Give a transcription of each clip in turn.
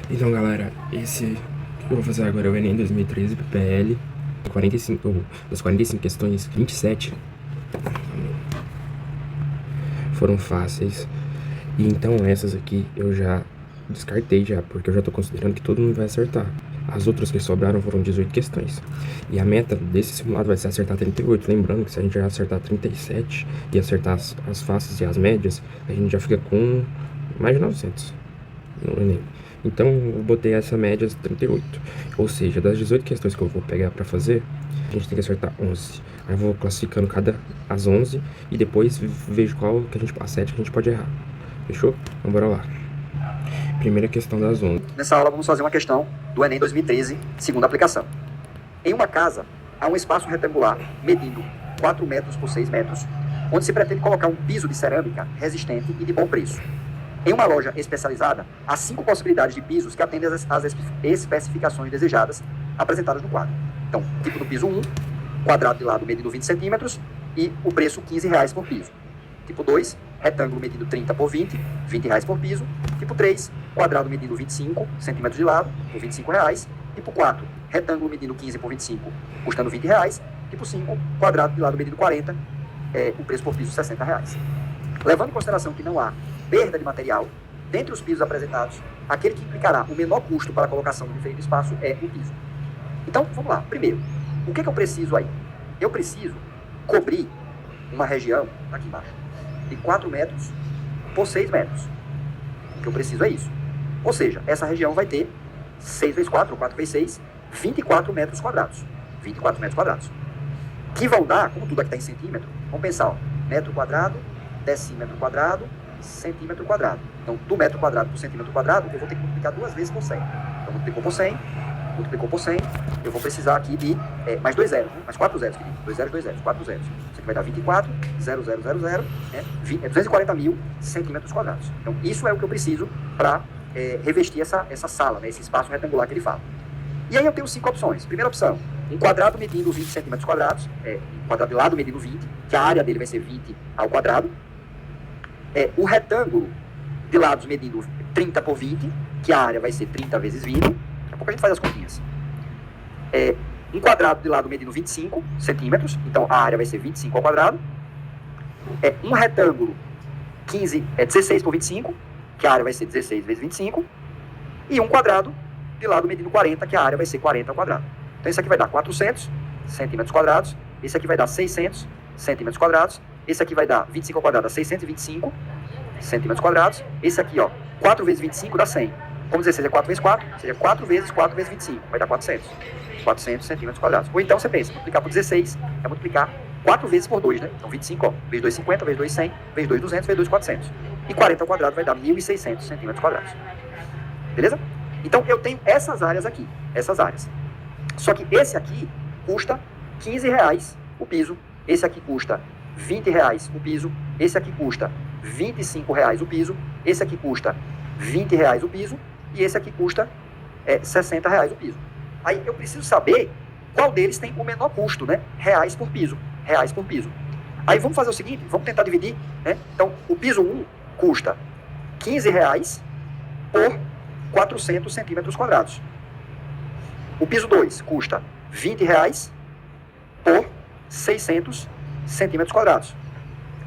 Então, galera, esse que eu vou fazer agora é o Enem 2013 PPL. 45, das 45 questões, 27 foram fáceis. E então essas aqui eu já descartei já, porque eu já tô considerando que todo mundo vai acertar. As outras que sobraram foram 18 questões. E a meta desse simulado vai ser acertar 38. Lembrando que se a gente já acertar 37 e acertar as fáceis e as médias, a gente já fica com mais de 900 no Enem. Então eu botei essa média de 38. Ou seja, das 18 questões que eu vou pegar pra fazer, a gente tem que acertar 11. Aí eu vou classificando as 11 e depois vejo qual que a 7 que a gente pode errar. Fechou? Então bora lá. Primeira questão das 11. Nessa aula vamos fazer uma questão do Enem 2013, segunda aplicação. Em uma casa, há um espaço retangular medindo 4 metros por 6 metros, onde se pretende colocar um piso de cerâmica resistente e de bom preço. Em uma loja especializada, há 5 possibilidades de pisos que atendem às especificações desejadas apresentadas no quadro. Então, tipo do piso 1, quadrado de lado medindo 20 centímetros e o preço R$15 por piso. Tipo 2, retângulo medindo 30 por 20, R$20 por piso. Tipo 3, quadrado medindo 25 centímetros de lado, por R$25. Tipo 4, retângulo medindo 15 por 25, custando R$20. Tipo 5, quadrado de lado medindo 40, o preço por piso R$60. Levando em consideração que não há perda de material, dentre os pisos apresentados, aquele que implicará o menor custo para a colocação do referido espaço é o piso. Então, vamos lá. Primeiro, o que eu preciso aí? Eu preciso cobrir uma região, aqui embaixo, de 4 metros por 6 metros. O que eu preciso é isso. Ou seja, essa região vai ter 6 vezes 4, ou 4 vezes 6, 24 metros quadrados. 24 metros quadrados. Que vão dar, como tudo aqui está em centímetro, vamos pensar, ó, metro quadrado, decímetro quadrado, centímetro quadrado. Então, do metro quadrado por centímetro quadrado, eu vou ter que multiplicar 2 vezes por 100. Então, multiplicou por 100, eu vou precisar aqui de mais 2 zeros, né? Mais 4 zeros, querido. 2 zeros, 2 zeros, 4 zeros. Isso aqui vai dar 24, 0, 0, 0, 0, né? 240 mil centímetros quadrados. Então, isso é o que eu preciso para revestir essa sala, né? Esse espaço retangular que ele fala. E aí eu tenho 5 opções. Primeira opção, um quadrado medindo 20 centímetros quadrados, um quadrado de lado medindo 20, que a área dele vai ser 20 ao quadrado. O retângulo de lados medindo 30 por 20, que a área vai ser 30 vezes 20. Daqui a pouco a gente faz as continhas. Um quadrado de lado medindo 25 centímetros, então a área vai ser 25 ao quadrado. Um retângulo 16 por 25, que a área vai ser 16 vezes 25. E um quadrado de lado medindo 40, que a área vai ser 40 ao quadrado. Então esse aqui vai dar 400 centímetros quadrados, esse aqui vai dar 600 centímetros quadrados, esse aqui vai dar 25 ao quadrado, dá 625 centímetros quadrados, esse aqui, ó, 4 vezes 25 dá 100. Como 16 é 4 vezes 4, seria 4 vezes 4 vezes 25, vai dar 400. 400 centímetros quadrados. Ou então você pensa, multiplicar por 16 é multiplicar 4 vezes por 2, né? Então 25, ó, vezes 2, 50, vezes 2, 100, vezes 2, 200, vezes 2, 400. E 40 ao quadrado vai dar 1.600 centímetros quadrados. Beleza? Então eu tenho essas áreas aqui, essas áreas. Só que esse aqui custa R$15 o piso, esse aqui custa R$20 o piso, esse aqui custa R$25 o piso, esse aqui custa R$20 o piso e esse aqui custa R$60 o piso. Aí eu preciso saber qual deles tem o menor custo, né? Reais por piso. Aí vamos fazer o seguinte, vamos tentar dividir, né? Então, o piso 1 custa R$15 por 400 centímetros quadrados. O piso 2 custa R$20 por 600 centímetros quadrados.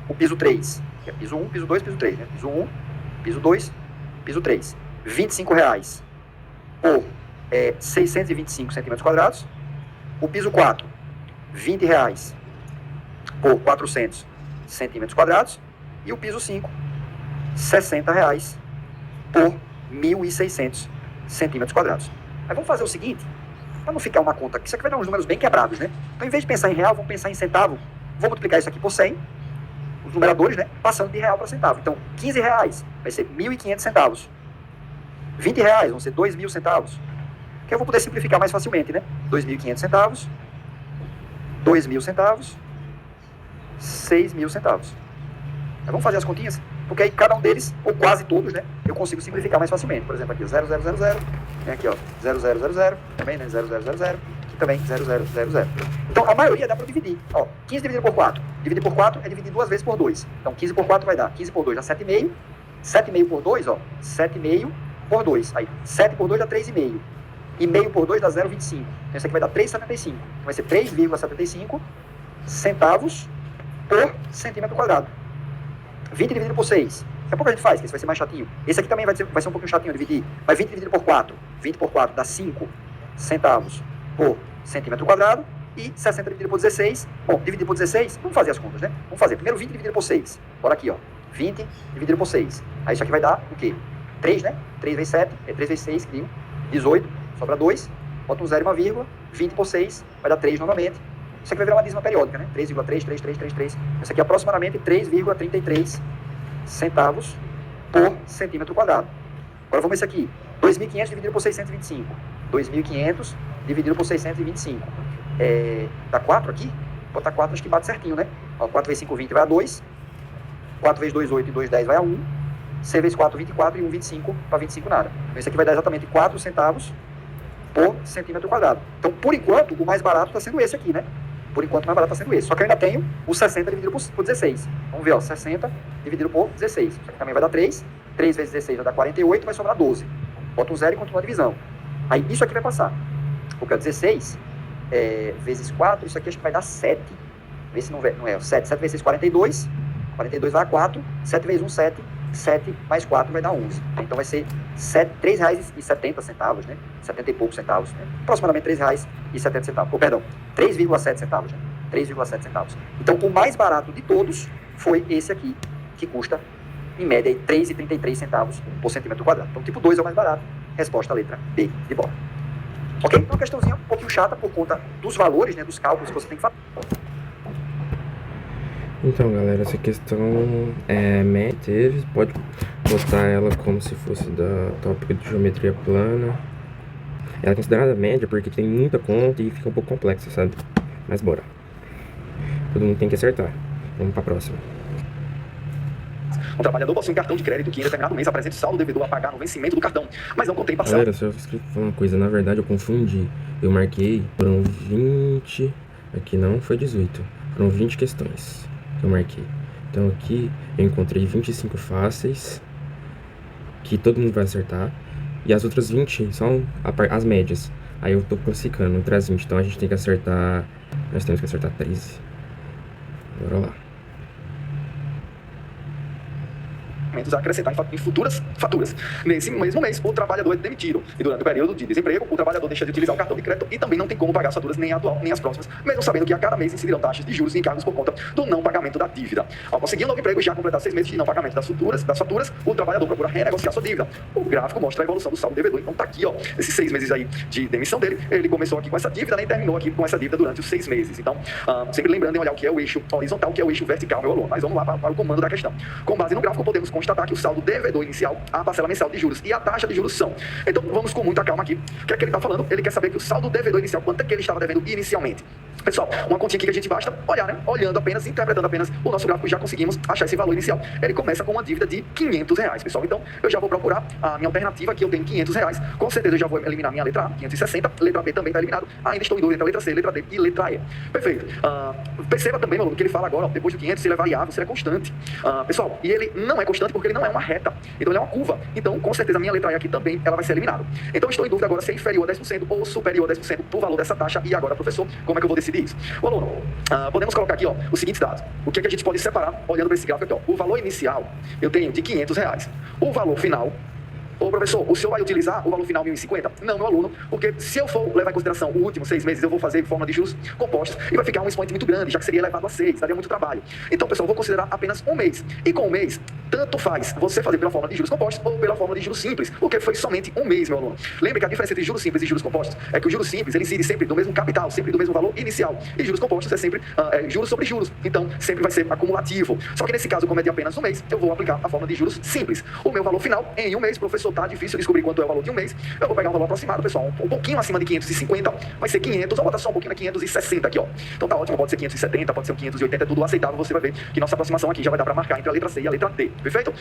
O piso 3, que é piso 1, piso 2, piso 3, né? Piso 1, piso 2, piso 3. R$25 por 625 centímetros quadrados. O piso 4, R$20 por 400 centímetros quadrados. E o piso 5, R$60 por 1.600 centímetros quadrados. Aí vamos fazer o seguinte, para não ficar uma conta aqui, isso aqui vai dar uns números bem quebrados, né? Então, em vez de pensar em real, vamos pensar em centavo. Vou multiplicar isso aqui por 100, os numeradores, né? Passando de real para centavo. Então, R$15 vai ser 1.500 centavos. R$20 vão ser 2.000 centavos. Que eu vou poder simplificar mais facilmente, né? 2.500 centavos, 2.000 centavos, 6.000 centavos. Aí vamos fazer as continhas? Porque aí cada um deles, ou quase todos, né? Eu consigo simplificar mais facilmente. Por exemplo, aqui 0,000, tem aqui, ó, 0,000, também, né? 0,000, aqui também 0,000. Então, a maioria dá para dividir. Ó, 15 dividido por 4. Dividir por 4 é dividir 2 vezes por 2. Então, 15 por 4 vai dar 15 por 2 dá 7,5. 7,5 por 2, ó, 7,5 por 2. Aí, 7 por 2 dá 3,5. E meio por 2 dá 0,25. Então, isso aqui vai dar 3,75. Então, vai ser 3,75 centavos por centímetro quadrado. 20 dividido por 6. Daqui a pouco a gente faz, que esse vai ser mais chatinho. Esse aqui também vai ser um pouquinho chatinho de dividir. Mas 20 dividido por 4. 20 por 4 dá 5 centavos por centímetro quadrado. E 60 dividido por 16. Bom, dividido por 16, vamos fazer as contas, né? Vamos fazer. Primeiro 20 dividido por 6. Bora aqui, ó. 20 dividido por 6. Aí isso aqui vai dar o quê? 3, né? 3 vezes 7, 3 vezes 6, crio. 18, sobra 2. Bota um 0 e uma vírgula. 20 por 6, vai dar 3 novamente. Isso aqui vai virar uma dízima periódica, né? 3,33333. Isso aqui é aproximadamente 3,33 centavos por centímetro quadrado. Agora vamos esse aqui. 2.500 dividido por 625. 2.500 dividido por 625. Dá 4 aqui? Botar 4, acho que bate certinho, né? Ó, 4 vezes 5, 20 vai a 2. 4 vezes 2, 8 e 2, 10 vai a 1. 6 vezes 4, 24 e 1, 25. Para 25 nada. Então esse aqui vai dar exatamente 4 centavos por centímetro quadrado. Então, por enquanto, o mais barato está sendo esse aqui, né? Por enquanto, o mais barato está sendo esse. Só que eu ainda tenho o 60 dividido por 16. Vamos ver, ó. 60 dividido por 16. Isso aqui também vai dar 3. 3 vezes 16 vai dar 48, vai sobrar 12. Bota um 0 e continua a divisão. Aí, isso aqui vai passar. Porque é 16 vezes 4, isso aqui acho que vai dar 7. Vê se não é. 7. 7 vezes 6, 42. 42 vai a 4. 7 vezes 1, 7. 7 mais 4 vai dar 11. Então vai ser R$ 3,70, né? 70 e poucos centavos, né? Aproximadamente R$ 3,70. Oh, perdão, 3,7 centavos, né? 3,7 centavos. Então o mais barato de todos foi esse aqui, que custa, em média, R$ 3,33 centavos por centímetro quadrado. Então tipo 2 é o mais barato. Resposta, letra B de bola. Ok? Então, uma questãozinha um pouquinho chata por conta dos valores, né? Dos cálculos que você tem que fazer. Então, galera, essa questão média, pode botar ela como se fosse da tópico de geometria plana. Ela é considerada média porque tem muita conta e fica um pouco complexa, sabe? Mas bora. Todo mundo tem que acertar. Vamos pra próxima. Um trabalhador possui um cartão de crédito que em determinado mês apresenta o saldo devedor a pagar no vencimento do cartão, mas não contém parcela. Galera, só esqueci de falar uma coisa. Na verdade, eu confundi. Eu marquei, foram 20... Aqui não, foi 18. Foram 20 questões. Eu marquei. Então aqui eu encontrei 25 fáceis, que todo mundo vai acertar, e as outras 20 são as médias. Aí eu tô classificando entre as 20, então a gente tem que acertar, nós temos que acertar 13. Bora lá. A acrescentar em futuras faturas. Nesse mesmo mês, o trabalhador é demitido. E durante o período de desemprego, o trabalhador deixa de utilizar o cartão de crédito e também não tem como pagar as faturas nem a atual, nem as próximas, mesmo sabendo que a cada mês incidirão taxas de juros e encargos por conta do não pagamento da dívida. Ao conseguir um novo emprego e já completar 6 meses de não pagamento das faturas, o trabalhador procura renegociar sua dívida. O gráfico mostra a evolução do saldo devedor. Então tá aqui, ó, esses 6 meses aí de demissão dele, ele começou aqui com essa dívida, né, e terminou aqui com essa dívida durante os 6 meses. Então, sempre lembrando em olhar o que é o eixo horizontal, o que é o eixo vertical, meu aluno. Mas vamos lá para o comando da questão. Com base no gráfico, podemos constatar que o saldo devedor inicial, a parcela mensal de juros e a taxa de juros são. Então vamos com muita calma aqui. O que é que ele está falando? Ele quer saber que o saldo devedor inicial, quanto é que ele estava devendo inicialmente. Pessoal, uma continha aqui que a gente basta olhar, né? Olhando apenas, interpretando apenas o nosso gráfico, já conseguimos achar esse valor inicial. Ele começa com uma dívida de R$500, pessoal. Então eu já vou procurar a minha alternativa, que eu tenho R$500. Com certeza eu já vou eliminar minha letra A, 560. Letra B também está eliminado. Ainda estou em dúvida entre a letra C, letra D e letra E. Perfeito. Perceba também, meu aluno, que ele fala agora, ó, depois do 500, se ele é variável, se ele é constante. Pessoal, e ele não é constante porque ele não é uma reta. Então ele é uma curva. Então, com certeza, a minha letra E aqui também ela vai ser eliminada. Então, estou em dúvida agora se é inferior a 10% ou superior a 10% do valor dessa taxa. E agora, professor, como é que eu vou decidir isso? Ô, aluno, podemos colocar aqui, ó, os seguintes dados. O que é que a gente pode separar olhando para esse gráfico aqui, ó? O valor inicial eu tenho de R$500. O valor final... Ô, professor, o senhor vai utilizar o valor final 1.050? Não, meu aluno, porque se eu for levar em consideração o último 6 meses, eu vou fazer em forma de juros compostos e vai ficar um expoente muito grande, já que seria elevado a 6, daria muito trabalho. Então, pessoal, eu vou considerar apenas um mês. E com um mês, tanto faz você fazer pela forma de juros compostos ou pela forma de juros simples, porque foi somente um mês, meu aluno. Lembre que a diferença entre juros simples e juros compostos é que o juros simples, ele incide sempre do mesmo capital, sempre do mesmo valor inicial. E juros compostos é sempre juros sobre juros. Então, sempre vai ser acumulativo. Só que nesse caso, como é de apenas um mês, eu vou aplicar a forma de juros simples. O meu valor final, em um mês, professor, tá difícil descobrir quanto é o valor de um mês. Eu vou pegar um valor aproximado, pessoal, um pouquinho acima de 550, vai ser 500, vou botar só um pouquinho na 560 aqui, ó. Então tá ótimo, pode ser 570, pode ser um 580, é tudo aceitável, você vai ver que nossa aproximação aqui já vai dar para marcar entre a letra C e a letra D. Perfeito?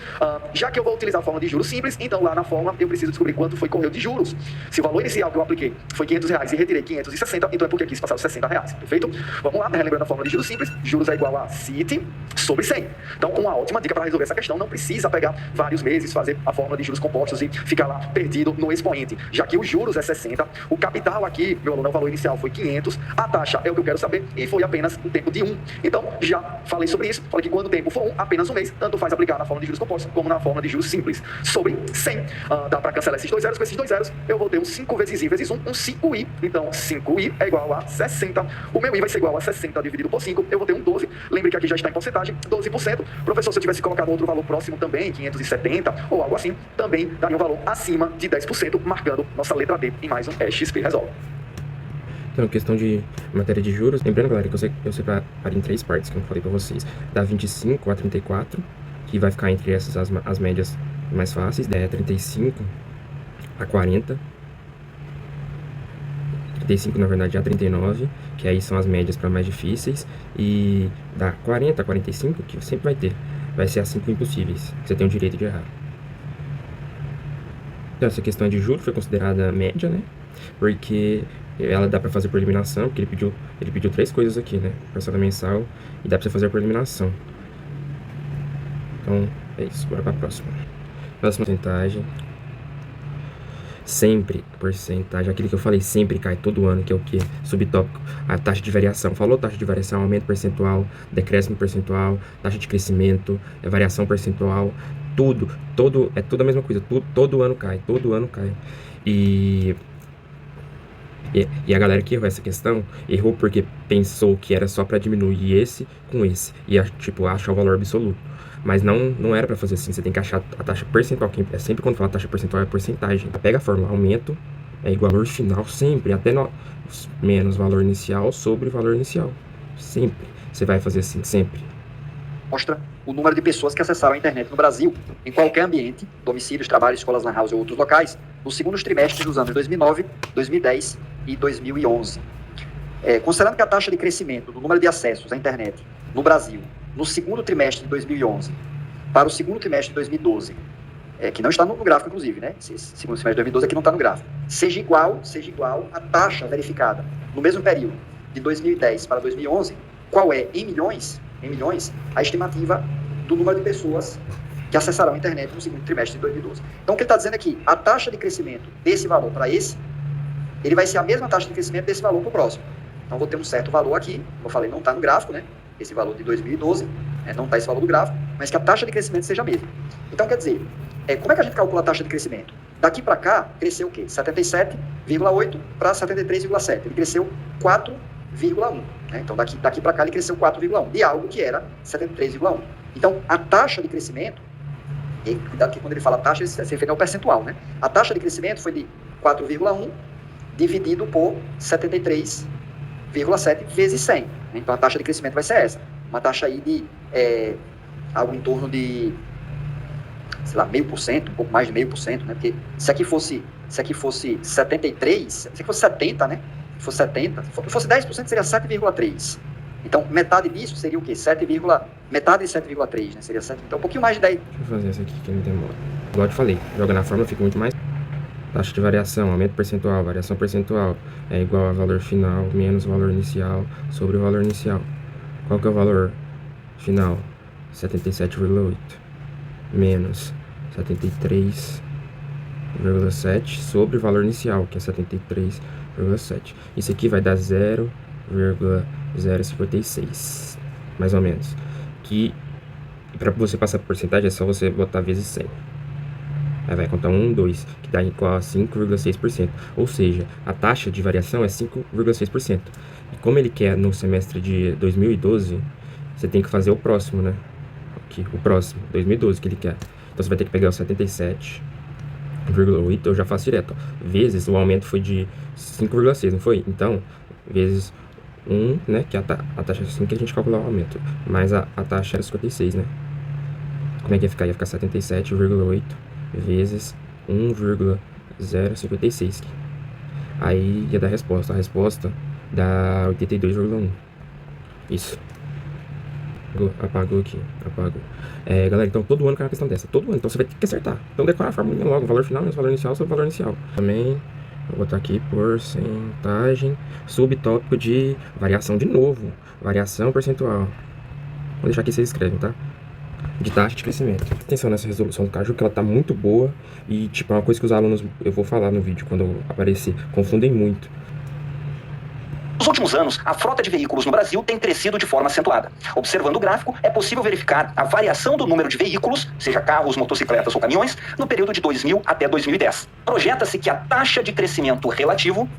Já que eu vou utilizar a fórmula de juros simples, então lá na fórmula eu preciso descobrir quanto foi correu de juros. Se o valor inicial que eu apliquei foi R$500 e retirei 560, então é porque aqui se passaram R$60. Perfeito? Vamos lá, relembrando a fórmula de juros simples. Juros é igual a CIT sobre 100. Então, uma ótima dica para resolver essa questão, não precisa pegar vários meses, fazer a fórmula de juros compostos e ficar lá perdido no expoente. Já que os juros é 60, o capital aqui, meu aluno, o valor inicial foi 500, a taxa é o que eu quero saber e foi apenas o tempo de 1. Então, já falei sobre isso, falei que quando o tempo for 1, apenas um mês, tanto faz aplicar na fórmula de juros compostos como na fórmula de juros simples sobre 100. Dá para cancelar esses dois zeros, com esses dois zeros eu vou ter um 5 vezes I vezes 1, um 5I. Então, 5I é igual a 60. O meu I vai ser igual a 60 dividido por 5, eu vou ter um 12. Lembre que aqui já está em porcentagem, 12%. Professor, se eu tivesse colocado outro valor próximo também, 570 ou algo assim, também daria um valor acima de 10%, marcando nossa letra D em mais um XP Resolve. Então, questão de matéria de juros, lembrando, galera, que eu separo em 3 partes, como eu falei pra vocês. Da 25 a 34, que vai ficar entre essas as médias mais fáceis, da 35 a 40. 35, na verdade, a 39, que aí são as médias para mais difíceis. E da 40 a 45, que sempre vai ter. Vai ser as 5 impossíveis, que você tem o direito de errar. Então, essa questão de juros foi considerada média, né? Porque ela dá para fazer por eliminação, porque ele pediu 3 coisas aqui, né? Parcela mensal e dá para você fazer por eliminação. Então, é isso. Bora para a próxima. Próxima porcentagem. Sempre porcentagem, aquilo que eu falei, sempre cai todo ano, que é o que? Subtópico, a taxa de variação. Falou taxa de variação, aumento percentual, decréscimo percentual, taxa de crescimento, variação percentual, é tudo a mesma coisa, todo ano cai. E a galera que errou essa questão, errou porque pensou que era só para diminuir esse com esse, e tipo, achar o valor absoluto. Mas não era para fazer assim, você tem que achar a taxa percentual, que é sempre quando fala taxa percentual é porcentagem. Pega a fórmula, aumento é igual ao valor final, sempre, até menos valor inicial sobre o valor inicial. Sempre, você vai fazer assim, sempre. Mostra o número de pessoas que acessaram a internet no Brasil, em qualquer ambiente, domicílios, trabalhos, escolas, lan house ou outros locais, nos segundos trimestres dos anos 2009, 2010 e 2011. Considerando que a taxa de crescimento do número de acessos à internet no Brasil, no segundo trimestre de 2011, para o segundo trimestre de 2012, que não está no gráfico, inclusive, né? Esse segundo trimestre de 2012 aqui não está no gráfico, seja igual à taxa verificada no mesmo período, de 2010 para 2011, qual é, em milhões, a estimativa do número de pessoas que acessarão a internet no segundo trimestre de 2012. Então, o que ele está dizendo aqui, a taxa de crescimento desse valor para esse, ele vai ser a mesma taxa de crescimento desse valor para o próximo. Então, vou ter um certo valor aqui, como eu falei, não está no gráfico, né? Esse valor de 2012, não está esse valor do gráfico, mas que a taxa de crescimento seja a mesma. Então, quer dizer, como é que a gente calcula a taxa de crescimento? Daqui para cá, cresceu o quê? 77,8 para 73,7. Ele cresceu 4,1. Né? Então, daqui para cá, ele cresceu 4,1, de algo que era 73,1. Então, a taxa de crescimento, e cuidado que quando ele fala taxa, ele se refere ao percentual, né? A taxa de crescimento foi de 4,1 dividido por 73,7 vezes 100. Então, a taxa de crescimento vai ser essa. Uma taxa aí de algo em torno de, sei lá, 0,5%, um pouco mais de 0,5%, né? Porque se aqui fosse 73, se aqui fosse 70, né? Se fosse 70, se fosse 10%, seria 7,3%. Então, metade disso seria o quê? Metade de 7,3, né? Seria 7, então um pouquinho mais de 10. Deixa eu fazer essa aqui que não demora. Igual eu te falei, joga na fórmula fica muito mais. Taxa de variação, aumento percentual, variação percentual é igual a valor final menos o valor inicial sobre o valor inicial. Qual que é o valor final? 77,8 menos 73,7 sobre o valor inicial, que é 73,7. Isso aqui vai dar 0,056, mais ou menos. Que para você passar por porcentagem é só você botar vezes 100. Aí vai contar 1, 2, que dá igual a 5,6%. Ou seja, a taxa de variação é 5,6%. E como ele quer no semestre de 2012, você tem que fazer o próximo, né? Aqui, o próximo, 2012 que ele quer. Então você vai ter que pegar o 77,8, eu já faço direto, ó, vezes o aumento foi de 5,6, não foi? Então, vezes 1, né? Que é a taxa assim que a gente calcular o aumento. Mas a taxa era 56, né? Como é que ia ficar? Ia ficar 77,8 vezes 1,056. Aí ia dar a resposta. A resposta dá 82,1. Isso. Apagou aqui, apagou. Galera, então todo ano cai uma questão dessa. Todo ano, então você vai ter que acertar. Então decora a fórmula logo, valor final menos valor inicial sobre valor inicial. Também, vou botar aqui porcentagem, subtópico de variação de novo. Variação percentual. Vou deixar aqui, vocês escrevem, tá? De taxa de crescimento. Atenção nessa resolução do Caju, que ela tá muito boa. E, tipo, é uma coisa que os alunos, eu vou falar no vídeo quando aparecer, confundem muito. Nos últimos anos, a frota de veículos no Brasil tem crescido de forma acentuada. Observando o gráfico, é possível verificar a variação do número de veículos, seja carros, motocicletas ou caminhões, no período de 2000 até 2010. Projeta-se que a taxa de crescimento relativo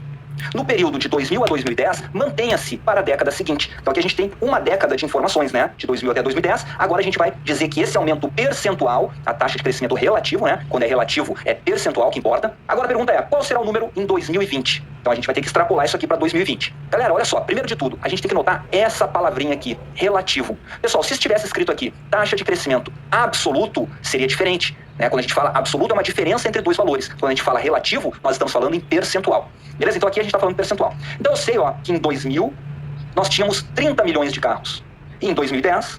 no período de 2000 a 2010, mantenha-se para a década seguinte. Então aqui a gente tem uma década de informações, né? De 2000 até 2010. Agora a gente vai dizer que esse aumento percentual, a taxa de crescimento relativo, né? Quando é relativo, é percentual que importa. Agora a pergunta é, qual será o número em 2020? Então a gente vai ter que extrapolar isso aqui para 2020. Galera, olha só, primeiro de tudo, a gente tem que notar essa palavrinha aqui, relativo. Pessoal, se estivesse escrito aqui, taxa de crescimento absoluto, seria diferente. Né? Quando a gente fala absoluto, é uma diferença entre dois valores. Quando a gente fala relativo, nós estamos falando em percentual. Beleza? Então aqui a gente está falando percentual. Então eu sei, ó, que em 2000 nós tínhamos 30 milhões de carros. E em 2010,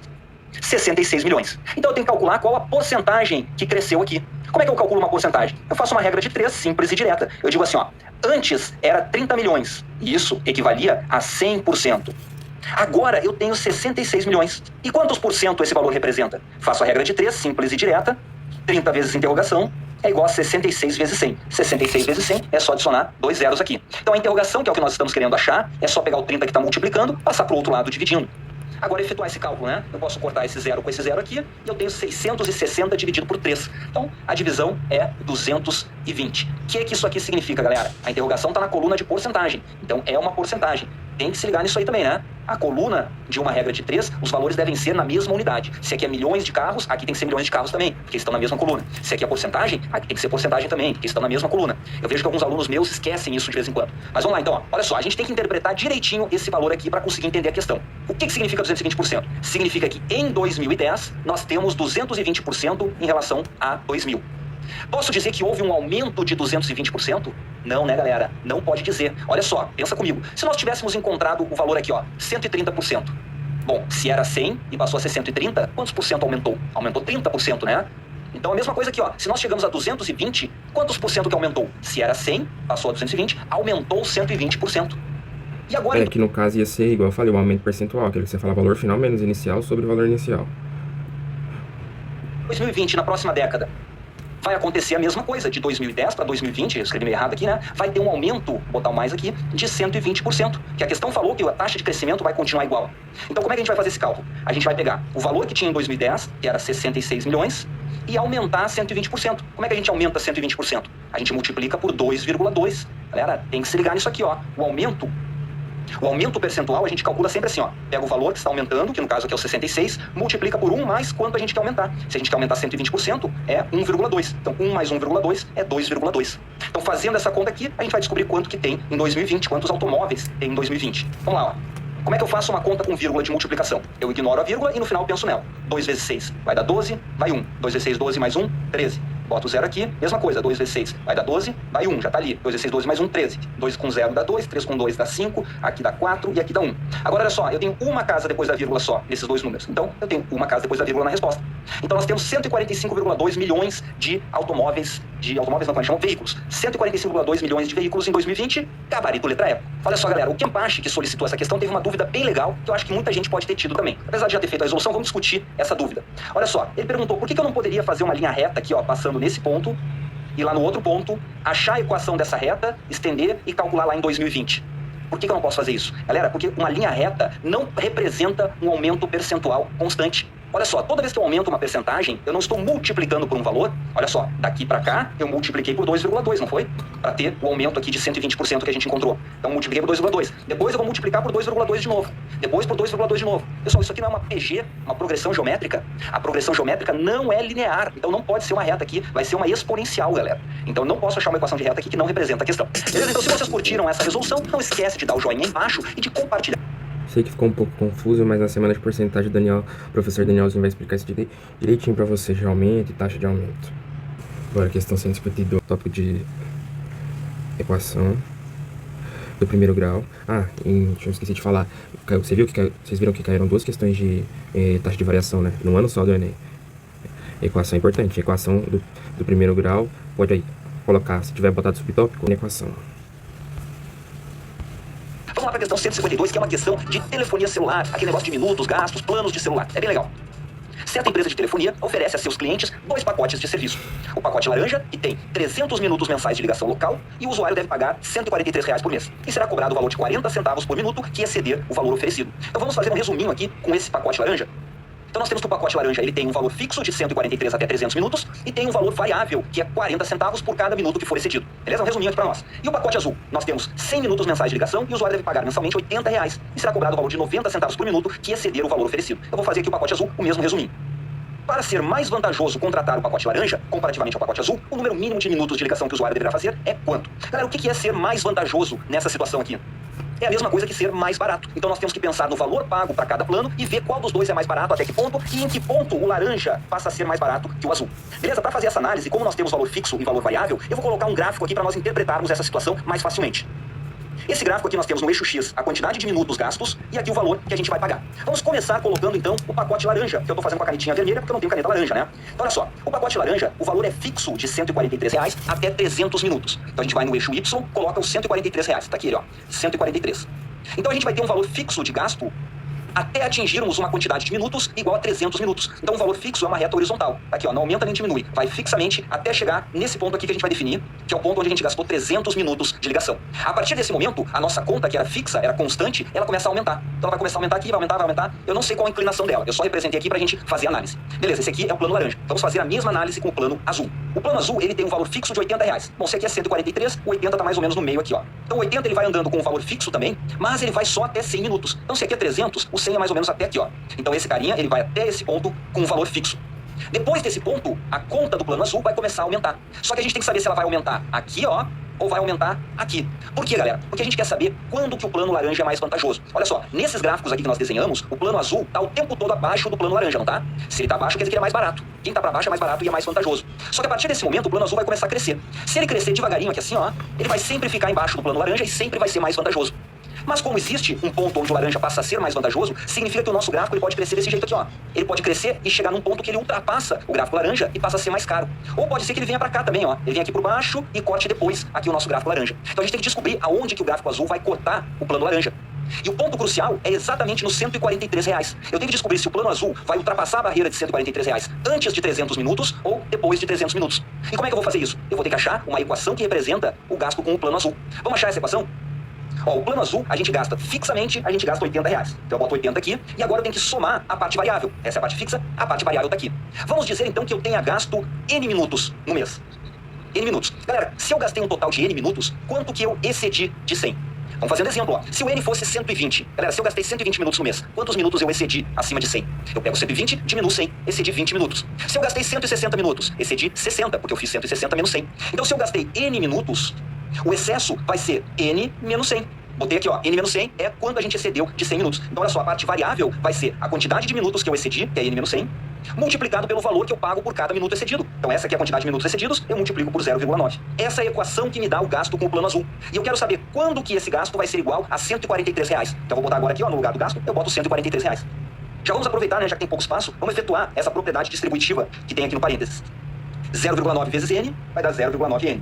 66 milhões. Então eu tenho que calcular qual a porcentagem que cresceu aqui. Como é que eu calculo uma porcentagem? Eu faço uma regra de 3, simples e direta. Eu digo assim, ó, antes era 30 milhões. E isso equivalia a 100%. Agora eu tenho 66 milhões. E quantos por cento esse valor representa? Faço a regra de 3, simples e direta. 30 vezes interrogação é igual a 66 vezes 100. 66 vezes 100 é só adicionar 2 zeros aqui. Então a interrogação, que é o que nós estamos querendo achar, é só pegar o 30 que está multiplicando, passar para o outro lado dividindo. Agora efetuar esse cálculo, né? Eu posso cortar esse zero com esse zero aqui e eu tenho 660 dividido por 3. Então a divisão é 220. O que isso aqui significa, galera? A interrogação está na coluna de porcentagem. Então é uma porcentagem. Tem que se ligar nisso aí também, né? A coluna de uma regra de 3, os valores devem ser na mesma unidade. Se aqui é milhões de carros, aqui tem que ser milhões de carros também, porque estão na mesma coluna. Se aqui é porcentagem, aqui tem que ser porcentagem também, porque estão na mesma coluna. Eu vejo que alguns alunos meus esquecem isso de vez em quando. Mas vamos lá então, ó. Olha só, a gente tem que interpretar direitinho esse valor aqui para conseguir entender a questão. O que significa 220%? Significa que em 2010 nós temos 220% em relação a 2000. Posso dizer que houve um aumento de 220%? Não, né, galera? Não pode dizer. Olha só, pensa comigo. Se nós tivéssemos encontrado o valor aqui, ó, 130%. Bom, se era 100 e passou a ser 130, quantos por cento aumentou? Aumentou 30%, né? Então a mesma coisa aqui, ó. Se nós chegamos a 220, quantos por cento que aumentou? Se era 100, passou a 220, aumentou 120%. E agora... que no caso ia ser, igual eu falei, o aumento percentual, aquele que você fala valor final menos inicial sobre o valor inicial. 2020, na próxima década, vai acontecer a mesma coisa, de 2010 para 2020, eu escrevi meio errado aqui, né? Vai ter um aumento, vou botar o mais aqui, de 120%, que a questão falou que a taxa de crescimento vai continuar igual. Então como é que a gente vai fazer esse cálculo? A gente vai pegar o valor que tinha em 2010, que era 66 milhões, e aumentar 120%. Como é que a gente aumenta 120%? A gente multiplica por 2,2. Galera, tem que se ligar nisso aqui, ó. O aumento percentual a gente calcula sempre assim, ó. Pega o valor que está aumentando, que no caso aqui é o 66, multiplica por 1 mais quanto a gente quer aumentar. Se a gente quer aumentar 120%, é 1,2. Então 1 mais 1,2 é 2,2. Então fazendo essa conta aqui, a gente vai descobrir quanto que tem em 2020, quantos automóveis tem em 2020. Vamos lá, ó. Como é que eu faço uma conta com vírgula de multiplicação? Eu ignoro a vírgula e no final eu penso nela. 2 vezes 6 vai dar 12, vai 1. 2 vezes 6, 12 mais 1, 13. Boto o zero aqui, mesma coisa, 2 vezes 6 vai dar 12, vai 1, já tá ali. 2 vezes 6, 12 mais 1, 13. 2 com 0 dá 2, 3 com 2 dá 5, aqui dá 4 e aqui dá 1. Agora olha só, eu tenho uma casa depois da vírgula só, nesses dois números. Então, eu tenho uma casa depois da vírgula na resposta. Então nós temos 145,2 milhões de automóveis, não, como é que chamam? Veículos. 145,2 milhões de veículos em 2020, gabarito letra E. Olha só, galera, o Kempache, que solicitou essa questão, teve uma dúvida bem legal, que eu acho que muita gente pode ter tido também. Apesar de já ter feito a resolução, vamos discutir essa dúvida. Olha só, ele perguntou por que eu não poderia fazer uma linha reta aqui, ó, passando nesse ponto, e lá no outro ponto, achar a equação dessa reta, estender e calcular lá em 2020. Por que eu não posso fazer isso? Galera, porque uma linha reta não representa um aumento percentual constante. Olha só, toda vez que eu aumento uma percentagem, eu não estou multiplicando por um valor. Olha só, daqui para cá, eu multipliquei por 2,2, não foi? Para ter o aumento aqui de 120% que a gente encontrou. Então, multipliquei por 2,2. Depois eu vou multiplicar por 2,2 de novo. Depois por 2,2 de novo. Pessoal, isso aqui não é uma PG, uma progressão geométrica. A progressão geométrica não é linear. Então, não pode ser uma reta aqui. Vai ser uma exponencial, galera. Então, não posso achar uma equação de reta aqui que não representa a questão. Beleza? Então, se vocês curtiram essa resolução, não esquece de dar o joinha aí embaixo e de compartilhar. Sei que ficou um pouco confuso, mas na semana de porcentagem o professor Danielzinho vai explicar isso direitinho pra você, de aumento e taxa de aumento. Agora, questão 152, tópico de equação. do primeiro grau. Eu esqueci de falar. Vocês viram que caíram 2 questões de taxa de variação, né? Num ano só do Enem. Equação importante. Equação do primeiro grau. Pode aí colocar, se tiver botado subtópico, na equação. Vamos lá para a questão 152, que é uma questão de telefonia celular. Aquele negócio de minutos, gastos, planos de celular. É bem legal. Certa empresa de telefonia oferece a seus clientes 2 pacotes de serviço. O pacote laranja, que tem 300 minutos mensais de ligação local, e o usuário deve pagar R$ 143 por mês. E será cobrado o valor de 40 centavos por minuto, que exceder o valor oferecido. Então vamos fazer um resuminho aqui com esse pacote laranja. Então nós temos que o pacote laranja ele tem um valor fixo de 143 até 300 minutos e tem um valor variável, que é 40 centavos por cada minuto que for excedido. Beleza? Um resuminho aqui para nós. E o pacote azul, nós temos 100 minutos mensais de ligação e o usuário deve pagar mensalmente R$ 80 e será cobrado o valor de 90 centavos por minuto, que exceder o valor oferecido. Eu vou fazer aqui o pacote azul, o mesmo resuminho. Para ser mais vantajoso contratar o pacote laranja, comparativamente ao pacote azul, o número mínimo de minutos de ligação que o usuário deverá fazer é quanto? Galera, o que é ser mais vantajoso nessa situação aqui? É a mesma coisa que ser mais barato. Então nós temos que pensar no valor pago para cada plano e ver qual dos dois é mais barato, até que ponto, e em que ponto o laranja passa a ser mais barato que o azul. Beleza? Para fazer essa análise, como nós temos valor fixo e valor variável, eu vou colocar um gráfico aqui para nós interpretarmos essa situação mais facilmente. Esse gráfico aqui nós temos no eixo X a quantidade de minutos gastos e aqui o valor que a gente vai pagar. Vamos começar colocando então o pacote laranja, que eu estou fazendo com a canetinha vermelha porque eu não tenho caneta laranja, né? Então olha só, o pacote laranja, o valor é fixo de R$ 143 até 300 minutos. Então a gente vai no eixo Y, coloca os R$ 143. Tá aqui ele, ó, 143. Então a gente vai ter um valor fixo de gasto até atingirmos uma quantidade de minutos igual a 300 minutos. Então o valor fixo é uma reta horizontal. Aqui, ó, não aumenta nem diminui. Vai fixamente até chegar nesse ponto aqui que a gente vai definir, que é o ponto onde a gente gastou 300 minutos de ligação. A partir desse momento, a nossa conta, que era fixa, era constante, ela começa a aumentar. Então ela vai começar a aumentar aqui, vai aumentar. Eu não sei qual a inclinação dela. Eu só representei aqui pra gente fazer a análise. Beleza, esse aqui é o plano laranja. Vamos fazer a mesma análise com o plano azul. O plano azul, ele tem um valor fixo de R$ 80. Bom, se aqui é 143, o 80 tá mais ou menos no meio aqui, ó. Então o 80 ele vai andando com um valor fixo também, mas ele vai só até 100 minutos. Então se aqui é 300, o 100 é mais ou menos até aqui, ó. Então esse carinha, ele vai até esse ponto com um valor fixo. Depois desse ponto, a conta do plano azul vai começar a aumentar. Só que a gente tem que saber se ela vai aumentar aqui, ó, ou vai aumentar aqui. Por quê, galera? Porque a gente quer saber quando que o plano laranja é mais vantajoso. Olha só, nesses gráficos aqui que nós desenhamos, o plano azul tá o tempo todo abaixo do plano laranja, não tá? Se ele tá abaixo, quer dizer que ele é mais barato. Quem tá pra baixo é mais barato e é mais vantajoso. Só que a partir desse momento, o plano azul vai começar a crescer. Se ele crescer devagarinho aqui assim, ó, ele vai sempre ficar embaixo do plano laranja e sempre vai ser mais vantajoso. Mas como existe um ponto onde o laranja passa a ser mais vantajoso, significa que o nosso gráfico ele pode crescer desse jeito aqui, ó. Ele pode crescer e chegar num ponto que ele ultrapassa o gráfico laranja e passa a ser mais caro. Ou pode ser que ele venha pra cá também, ó. Ele vem aqui por baixo e corte depois aqui o nosso gráfico laranja. Então a gente tem que descobrir aonde que o gráfico azul vai cortar o plano laranja. E o ponto crucial é exatamente nos R$ 143. Eu tenho que descobrir se o plano azul vai ultrapassar a barreira de R$ 143 antes de 300 minutos ou depois de 300 minutos. E como é que eu vou fazer isso? Eu vou ter que achar uma equação que representa o gasto com o plano azul. Vamos achar essa equação? Ó, o plano azul, a gente gasta fixamente, a gente gasta R$ 80. Então eu boto 80 aqui e agora eu tenho que somar a parte variável. Essa é a parte fixa, a parte variável tá aqui. Vamos dizer então que eu tenha gasto N minutos no mês. N minutos. Galera, se eu gastei um total de N minutos, quanto que eu excedi de 100? Vamos fazer um exemplo, ó. Se o N fosse 120, galera, se eu gastei 120 minutos no mês, quantos minutos eu excedi acima de 100? Eu pego 120, diminuo 100, excedi 20 minutos. Se eu gastei 160 minutos, excedi 60, porque eu fiz 160 menos 100. Então se eu gastei N minutos, o excesso vai ser N menos 100. Botei aqui, ó, N menos 100 é quando a gente excedeu de 100 minutos. Então olha só, a parte variável vai ser a quantidade de minutos que eu excedi, que é N menos 100, multiplicado pelo valor que eu pago por cada minuto excedido. Então essa aqui é a quantidade de minutos excedidos, eu multiplico por 0,9. Essa é a equação que me dá o gasto com o plano azul. E eu quero saber quando que esse gasto vai ser igual a R$ 143. Então eu vou botar agora aqui, ó, no lugar do gasto, eu boto R$ 143. Já vamos aproveitar, né, já que tem pouco espaço, vamos efetuar essa propriedade distributiva que tem aqui no parênteses. 0,9 vezes N vai dar 0,9N.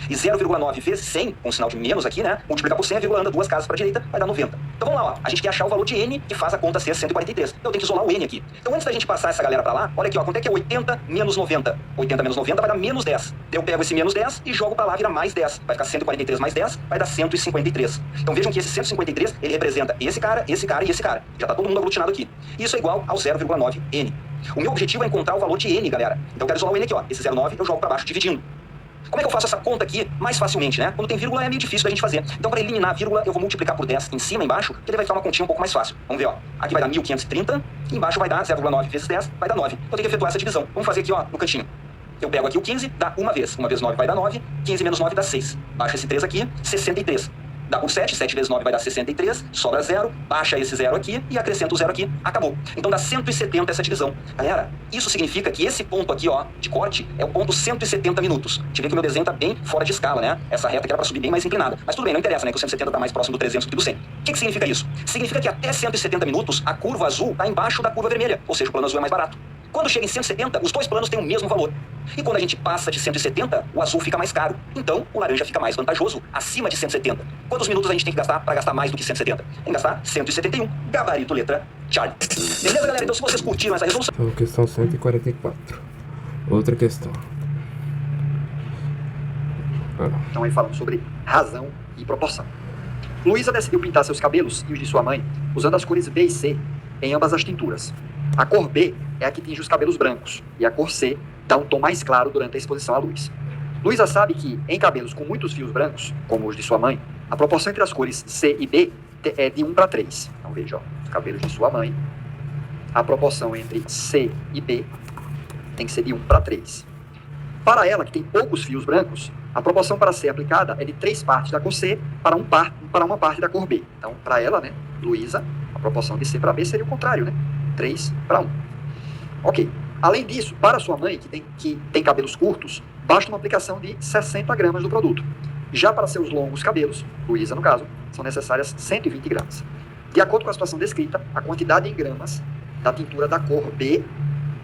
E 0,9 vezes 100, com um sinal de menos aqui, né? Multiplicar por 100, a vírgula anda 2 casas para a direita, vai dar 90. Então vamos lá, ó. A gente quer achar o valor de N que faz a conta ser 143. Então eu tenho que isolar o N aqui. Então antes da gente passar essa galera para lá, olha aqui, ó. Quanto é que é 80 menos 90? 80 menos 90 vai dar menos 10. Eu pego esse menos 10 e jogo para lá, vira mais 10. Vai ficar 143 mais 10, vai dar 153. Então vejam que esse 153, ele representa esse cara e esse cara. Já tá todo mundo aglutinado aqui. Isso é igual ao 0,9N. O meu objetivo é encontrar o valor de N, galera. Então eu quero isolar o N aqui, ó. Esse 0,9 eu jogo para baixo dividindo. Como é que eu faço essa conta aqui mais facilmente, né? Quando tem vírgula é meio difícil da gente fazer. Então, para eliminar a vírgula, eu vou multiplicar por 10 em cima e embaixo, que ele vai ficar uma continha um pouco mais fácil. Vamos ver, ó. Aqui vai dar 1.530, e embaixo vai dar 0,9 vezes 10, vai dar 9. Então, eu tenho que efetuar essa divisão. Vamos fazer aqui, ó, no cantinho. Eu pego aqui o 15, dá uma vez. 1 vezes 9 vai dar 9, 15 menos 9 dá 6. Baixa esse 3 aqui, 63. dá por 7, 7 vezes 9 vai dar 63, sobra 0, baixa esse 0 aqui e acrescenta o 0 aqui, acabou. Então dá 170 essa divisão. Galera, isso significa que esse ponto aqui, ó, de corte, é o ponto 170 minutos. A gente vê que o meu desenho tá bem fora de escala, né? Essa reta aqui era pra subir bem mais inclinada. Mas tudo bem, não interessa, né? Que o 170 tá mais próximo do 300 do que do 100. O que significa isso? Significa que até 170 minutos, a curva azul tá embaixo da curva vermelha, ou seja, o plano azul é mais barato. Quando chega em 170, os dois planos têm o mesmo valor. E quando a gente passa de 170, o azul fica mais caro. Então, o laranja fica mais vantajoso, acima de 170. Quantos minutos a gente tem que gastar para gastar mais do que 170? Tem que gastar 171. Gabarito, letra, Charlie. Beleza, galera? Então, se vocês curtiram essa resolução... Então, questão 144. Outra questão. Então, aí falando sobre razão e proporção. Luísa decidiu pintar seus cabelos e os de sua mãe usando as cores B e C em ambas as tinturas. A cor B é a que tinge os cabelos brancos e a cor C dá um tom mais claro durante a exposição à luz. Luísa sabe que, em cabelos com muitos fios brancos, como os de sua mãe, a proporção entre as cores C e B é de 1 para 3. Então veja, ó, os cabelos de sua mãe, a proporção entre C e B tem que ser de 1 para 3. Para ela, que tem poucos fios brancos, a proporção para C aplicada é de 3 partes da cor C para uma parte da cor B. Então, para ela, né, Luísa, a proporção de C para B seria o contrário, né? 3 para 1. Ok. Além disso, para sua mãe, que tem cabelos curtos, basta uma aplicação de 60 gramas do produto. Já para seus longos cabelos, Luísa no caso, são necessárias 120 gramas. De acordo com a situação descrita, a quantidade em gramas da tintura da cor B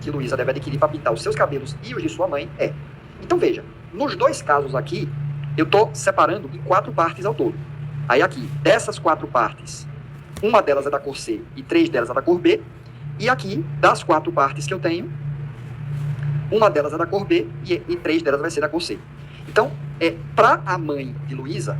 que Luísa deve adquirir para pintar os seus cabelos e os de sua mãe é. Então veja, nos dois casos aqui, eu estou separando em 4 partes ao todo. Aí aqui, dessas 4 partes, uma delas é da cor C e 3 delas é da cor B. E aqui, das 4 partes que eu tenho, uma delas é da cor B e 3 delas vai ser da cor C. Então, para a mãe de Luísa,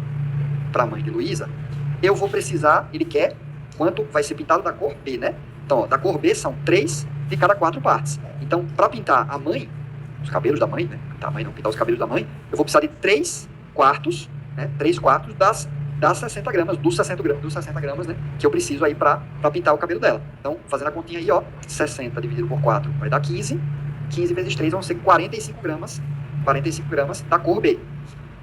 eu vou precisar, ele quer quanto vai ser pintado da cor B, né? Então, ó, da cor B são 3 de cada 4 partes. Então, para pintar a mãe, os cabelos da mãe, né? Pintar a mãe, não pintar os cabelos da mãe, eu vou precisar de 3 quartos, né? 3 quartos das 60 gramas, dos 60 gramas, né, que eu preciso aí para pintar o cabelo dela. Então, fazendo a continha aí, ó, 60 dividido por 4 vai dar 15, 15 vezes 3 vão ser 45 gramas da cor B.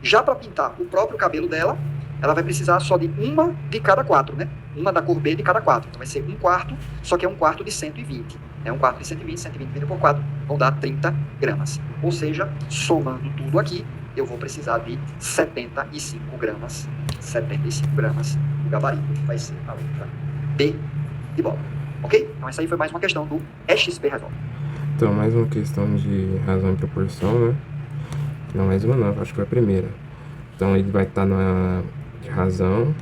Já para pintar o próprio cabelo dela, ela vai precisar só de uma de cada 4, né, uma da cor B de cada 4. Então vai ser 1/4, só que é 1/4 de 120. É 1/4 de 120 dividido por 4, vão dar 30 gramas. Ou seja, somando tudo aqui, eu vou precisar de 75 gramas. 75 gramas do gabarito vai ser a letra B de bola. Ok? Então essa aí foi mais uma questão do EXP Resolve. Então, mais uma questão de razão e proporção, né? Não, mais uma não, acho que foi a primeira. Então, ele vai estar na de razão,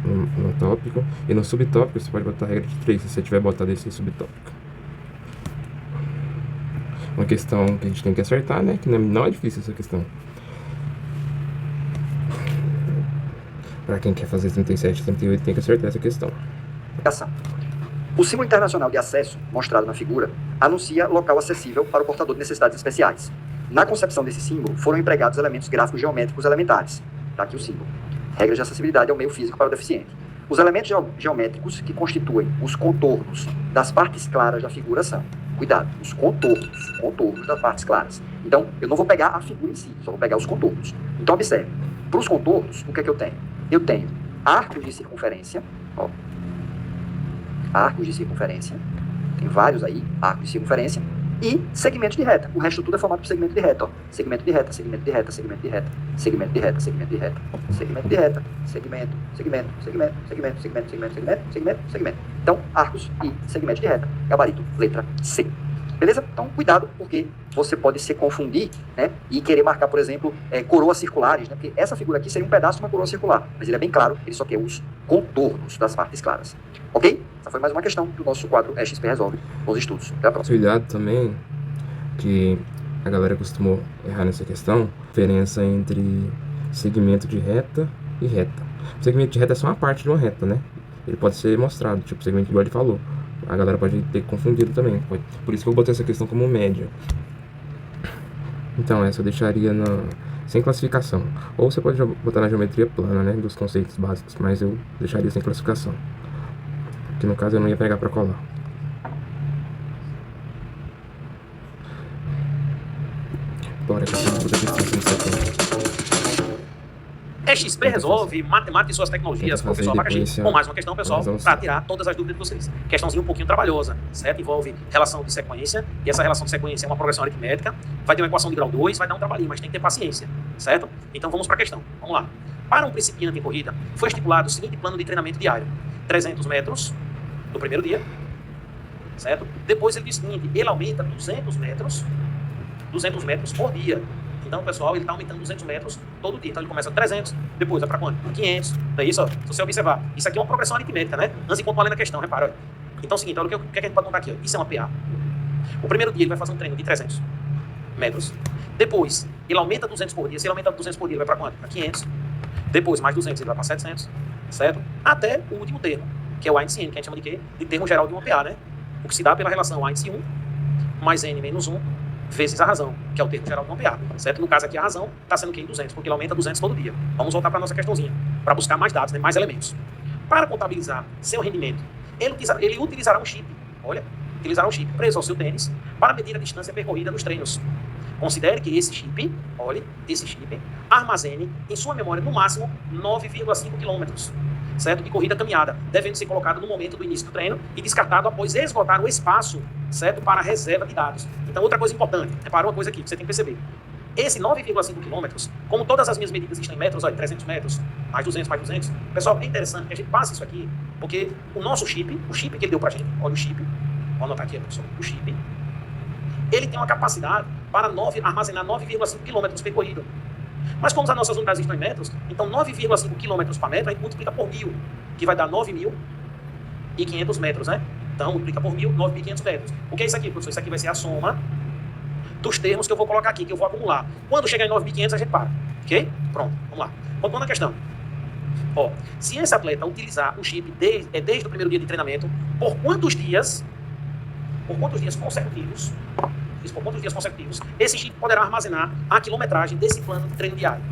no tópico, e no subtópico você pode botar a regra de 3, se você tiver botado esse subtópico. Uma questão que a gente tem que acertar, né? Que não é difícil essa questão. Para quem quer fazer 37 e 38, tem que acertar essa questão. O símbolo internacional de acesso, mostrado na figura, anuncia local acessível para o portador de necessidades especiais. Na concepção desse símbolo, foram empregados elementos gráficos geométricos elementares. Está aqui o símbolo. Regras de acessibilidade é o meio físico para o deficiente. Os elementos geométricos que constituem os contornos das partes claras da figura são, cuidado, os contornos das partes claras. Então, eu não vou pegar a figura em si, só vou pegar os contornos. Então, observe, para os contornos, o que é que eu tenho? Eu tenho arcos de circunferência, ó, arcos de circunferência, tem vários aí, arcos de circunferência, e segmentos de reta. O resto tudo é formado por segmento de reta, ó. Segmento de reta, segmento de reta, segmento de reta, segmento de reta, segmento de reta, segmento de reta, segmento, segmento, segmento, segmento, segmento, segmento, segmento, segmento, segmento. Então, arcos e segmentos de reta. Gabarito, letra C. Beleza? Então, cuidado, porque você pode se confundir, né? E querer marcar, por exemplo, coroas circulares, né? Porque essa figura aqui seria um pedaço de uma coroa circular, mas ele é bem claro, ele só quer os contornos das partes claras. Ok? Essa foi mais uma questão do nosso quadro EXP Resolve. Bons estudos. Até a próxima. Cuidado também, que a galera costumou errar nessa questão, diferença entre segmento de reta e reta. O segmento de reta é só uma parte de uma reta, né? Ele pode ser mostrado, tipo o segmento que o Bode falou. A galera pode ter confundido também. Por isso que eu botei essa questão como média. Então, essa eu deixaria sem classificação. Ou você pode botar na geometria plana, né? Dos conceitos básicos. Mas eu deixaria sem classificação. Que no caso eu não ia pegar pra colar. Bora, que eu vou botar questão 170. XP Tenta resolve, matemática e suas tecnologias, Tenta professor fazer Abacaxi. depois, Com mais uma questão, pessoal, razão, para sim. tirar todas as dúvidas de vocês. Questãozinha um pouquinho trabalhosa, certo? Envolve relação de sequência, e essa relação de sequência é uma progressão aritmética, vai ter uma equação de grau 2, vai dar um trabalhinho, mas tem que ter paciência, certo? Então vamos para a questão. Vamos lá. Para um principiante em corrida, foi estipulado o seguinte plano de treinamento diário: 300 metros no primeiro dia, certo? Depois ele diz o seguinte, ele aumenta 200 metros por dia. Então, pessoal, ele está aumentando 200 metros todo dia. Então, ele começa 300, depois vai para quanto? 500. É isso, ó. Se você observar. Isso aqui é uma progressão aritmética, né? Antes de continuar lendo a questão, repara. Ó. Então, é o seguinte, olha o que a gente pode contar aqui. Ó. Isso é uma PA. O primeiro dia ele vai fazer um treino de 300 metros. Depois, ele aumenta 200 por dia. Se ele aumenta 200 por dia, ele vai para quanto? Para 500. Depois, mais 200, ele vai para 700. Certo? Até o último termo, que é o índice N, que a gente chama de quê? De termo geral de uma PA, né? O que se dá pela relação índice 1 mais N menos 1 vezes a razão, que é o termo geral de uma PA, certo? No caso aqui, a razão está sendo que em 200, porque ele aumenta 200 todo dia. Vamos voltar para a nossa questãozinha, para buscar mais dados, né? Mais elementos. Para contabilizar seu rendimento, ele utilizará um chip, utilizará um chip preso ao seu tênis para medir a distância percorrida nos treinos. Considere que esse chip, armazene em sua memória no máximo 9,5 km, certo? De corrida caminhada, devendo ser colocado no momento do início do treino e descartado após esgotar o espaço, certo? Para a reserva de dados. Então, outra coisa importante, repara uma coisa aqui que você tem que perceber. Esse 9,5 km, como todas as minhas medidas estão em metros, olha, 300 metros, mais 200, mais 200, pessoal, é interessante que a gente passe isso aqui, porque o nosso chip, o chip que ele deu pra gente, olha o chip, vou anotar aqui, pessoal, o chip, ele tem uma capacidade para armazenar 9,5 km percorrido. Mas como as nossas unidades estão em metros, então 9,5 km para metro, a gente multiplica por 1.000, que vai dar 9.500 metros, né? Então, multiplica por 1.000, 9.500 metros. O que é isso aqui, professor? Isso aqui vai ser a soma dos termos que eu vou colocar aqui, que eu vou acumular. Quando chegar em 9.500, a gente para. Ok? Pronto, vamos lá. Voltando à questão. Ó, se esse atleta utilizar o chip desde o primeiro dia de treinamento, por quantos dias consecutivos, esse chip poderá armazenar a quilometragem desse plano de treino diário.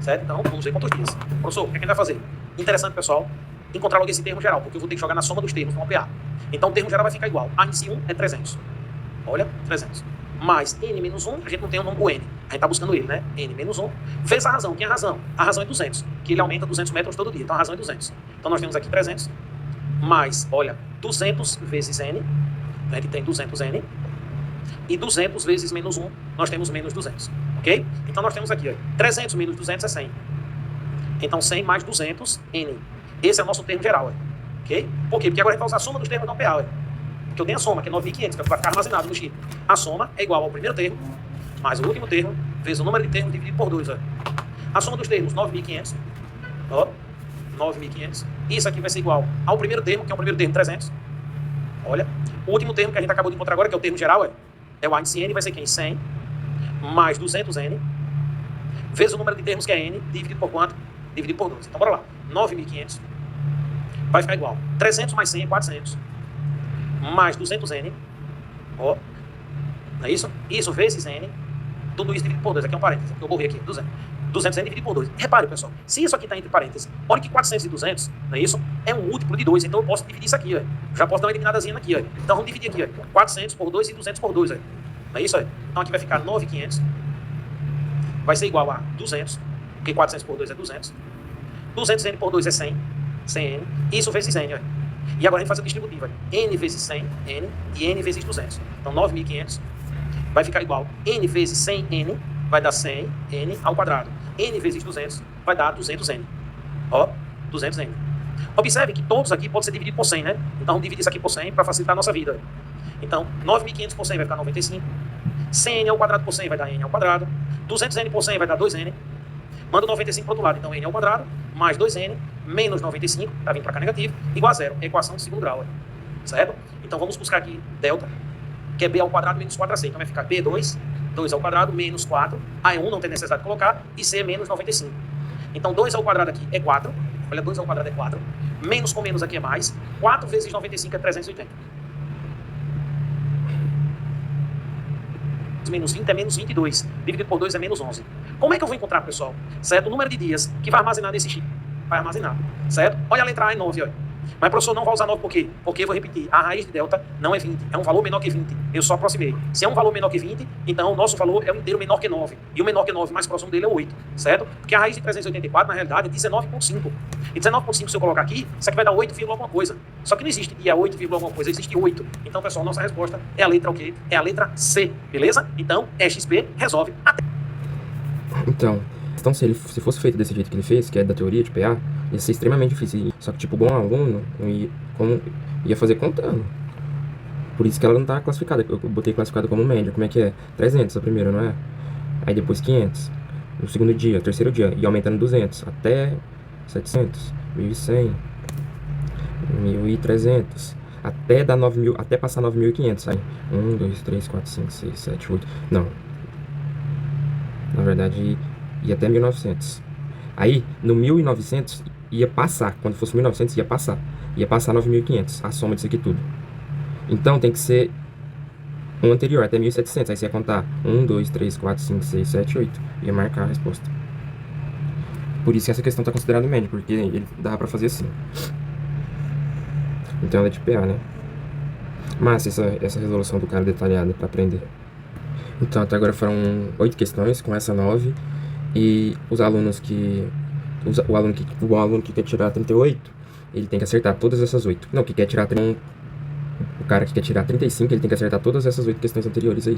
Certo? Então, vamos ver quantos dias. Professor, o que a gente vai fazer? Interessante, pessoal, encontrar logo esse termo geral, porque eu vou ter que jogar na soma dos termos numa PA. Então, o termo geral vai ficar igual. A índice 1 é 300. Olha, 300. Mais N menos 1, a gente não tem o nome do N. A gente está buscando ele, né? N menos 1. Vezes a razão. Quem é a razão? A razão é 200, que ele aumenta 200 metros todo dia. Então, a razão é 200. Então, nós temos aqui 300. Mais, olha, 200 vezes N. A gente tem 200N. E 200 vezes menos 1, nós temos menos 200. Ok? Então, nós temos aqui, ó, 300 menos 200 é 100. Então, 100 mais 200, N. Esse é o nosso termo geral. Ó. Ok? Por quê? Porque agora a gente vai usar a soma dos termos da PA. Ó. Porque eu tenho a soma, que é 9.500, que vai ficar armazenado no chip. A soma é igual ao primeiro termo, mais o último termo, vezes o número de termos dividido por 2. Ó. A soma dos termos, 9.500. Ó, 9.500. Isso aqui vai ser igual ao primeiro termo, que é o primeiro termo, 300. Olha. O último termo que a gente acabou de encontrar agora, que é o termo geral, é o índice N, vai ser quem? 100, mais 200N, vezes o número de termos, que é N, dividido por quanto? Dividido por 2. Então, bora lá. 9.500 vai ficar igual. 300 mais 100 é 400. Mais 200N, ó, não é isso? Isso vezes N, tudo isso dividido por 2, aqui é um parênteses, porque eu borrei aqui, 200N dividido por 2. Repare, pessoal, se isso aqui está entre parênteses, olha que 400 e 200, não é isso? É um múltiplo de 2, então eu posso dividir isso aqui, ó. Já posso dar uma eliminadazinha aqui, ó. Então vamos dividir aqui, ó, 400 por 2 e 200 por 2, ó. Não é isso, ó? Então aqui vai ficar 9.500, vai ser igual a 200, porque 400 por 2 é 200, 200N por 2 é 100, 100N, isso vezes N, ó. E agora a gente faz a distributiva. N vezes 100, N, e N vezes 200. Então, 9.500 vai ficar igual. N vezes 100N vai dar 100N ao quadrado. N vezes 200 vai dar 200N. Ó, 200N. Observe que todos aqui podem ser divididos por 100, né? Então, vamos dividir isso aqui por 100 para facilitar a nossa vida. Então, 9.500 por 100 vai ficar 95. 100N ao quadrado por 100 vai dar N ao quadrado. 200N por 100 vai dar 2N. Manda 95 para o outro lado. Então, N ao quadrado mais 2N menos 95, está vindo para cá negativo, igual a zero. Equação de segundo grau. Certo? Então, vamos buscar aqui delta, que é B ao quadrado menos 4AC. Então, vai ficar B2, 2 ao quadrado menos 4. A é 1, não tem necessidade de colocar. E C é menos 95. Então, 2 ao quadrado aqui é 4. Olha, 2 ao quadrado é 4. Menos com menos aqui é mais. 4 vezes 95 é 380. Menos 20 é menos 22. Dividido por 2 é menos 11. Como é que eu vou encontrar, pessoal? Certo? O número de dias que vai armazenar nesse chip. Vai armazenar. Certo? Olha a letra A é 9, ó. Mas, professor, não vai usar 9 por quê? Porque, vou repetir, a raiz de delta não é 20, é um valor menor que 20. Eu só aproximei. Se é um valor menor que 20, então o nosso valor é um inteiro menor que 9. E o menor que 9 mais próximo dele é 8, certo? Porque a raiz de 384, na realidade, é 19,5. E 19,5, se eu colocar aqui, isso aqui vai dar 8, alguma coisa. Só que não existe dia 8, alguma coisa, existe 8. Então, pessoal, nossa resposta é a letra o quê? É a letra C, beleza? Então, XP resolve até. Então, se fosse feito desse jeito que ele fez, que é da teoria de PA, ia ser extremamente difícil. Só que, tipo, bom aluno, ia fazer contando. Por isso que ela não tá classificada. Eu botei classificada como média. Como é que é? 300 a primeira, não é? Aí depois 500. No segundo dia, terceiro dia. E aumentando 200. Até 700. 1.100. 1.300. Até dar 9.000. Até passar 9.500. Aí 1, 2, 3, 4, 5, 6, 7, 8. Não. Na verdade, ia até 1.900. Aí, no 1.900, ia passar. Quando fosse 1.900, ia passar. Ia passar 9.500. A soma disso aqui tudo. Então, tem que ser um anterior, até 1.700. Aí você ia contar 1, 2, 3, 4, 5, 6, 7, 8. Ia marcar a resposta. Por isso que essa questão está considerada média, porque ele dava pra fazer assim. Então ela é de PA, né? Mas essa resolução do cara detalhada pra aprender. Então, até agora foram 8 questões com essa 9. E os alunos que... O aluno que quer tirar 38, ele tem que acertar todas essas 8. Não, que quer tirar... O cara que quer tirar 35, ele tem que acertar todas essas 8 questões anteriores aí.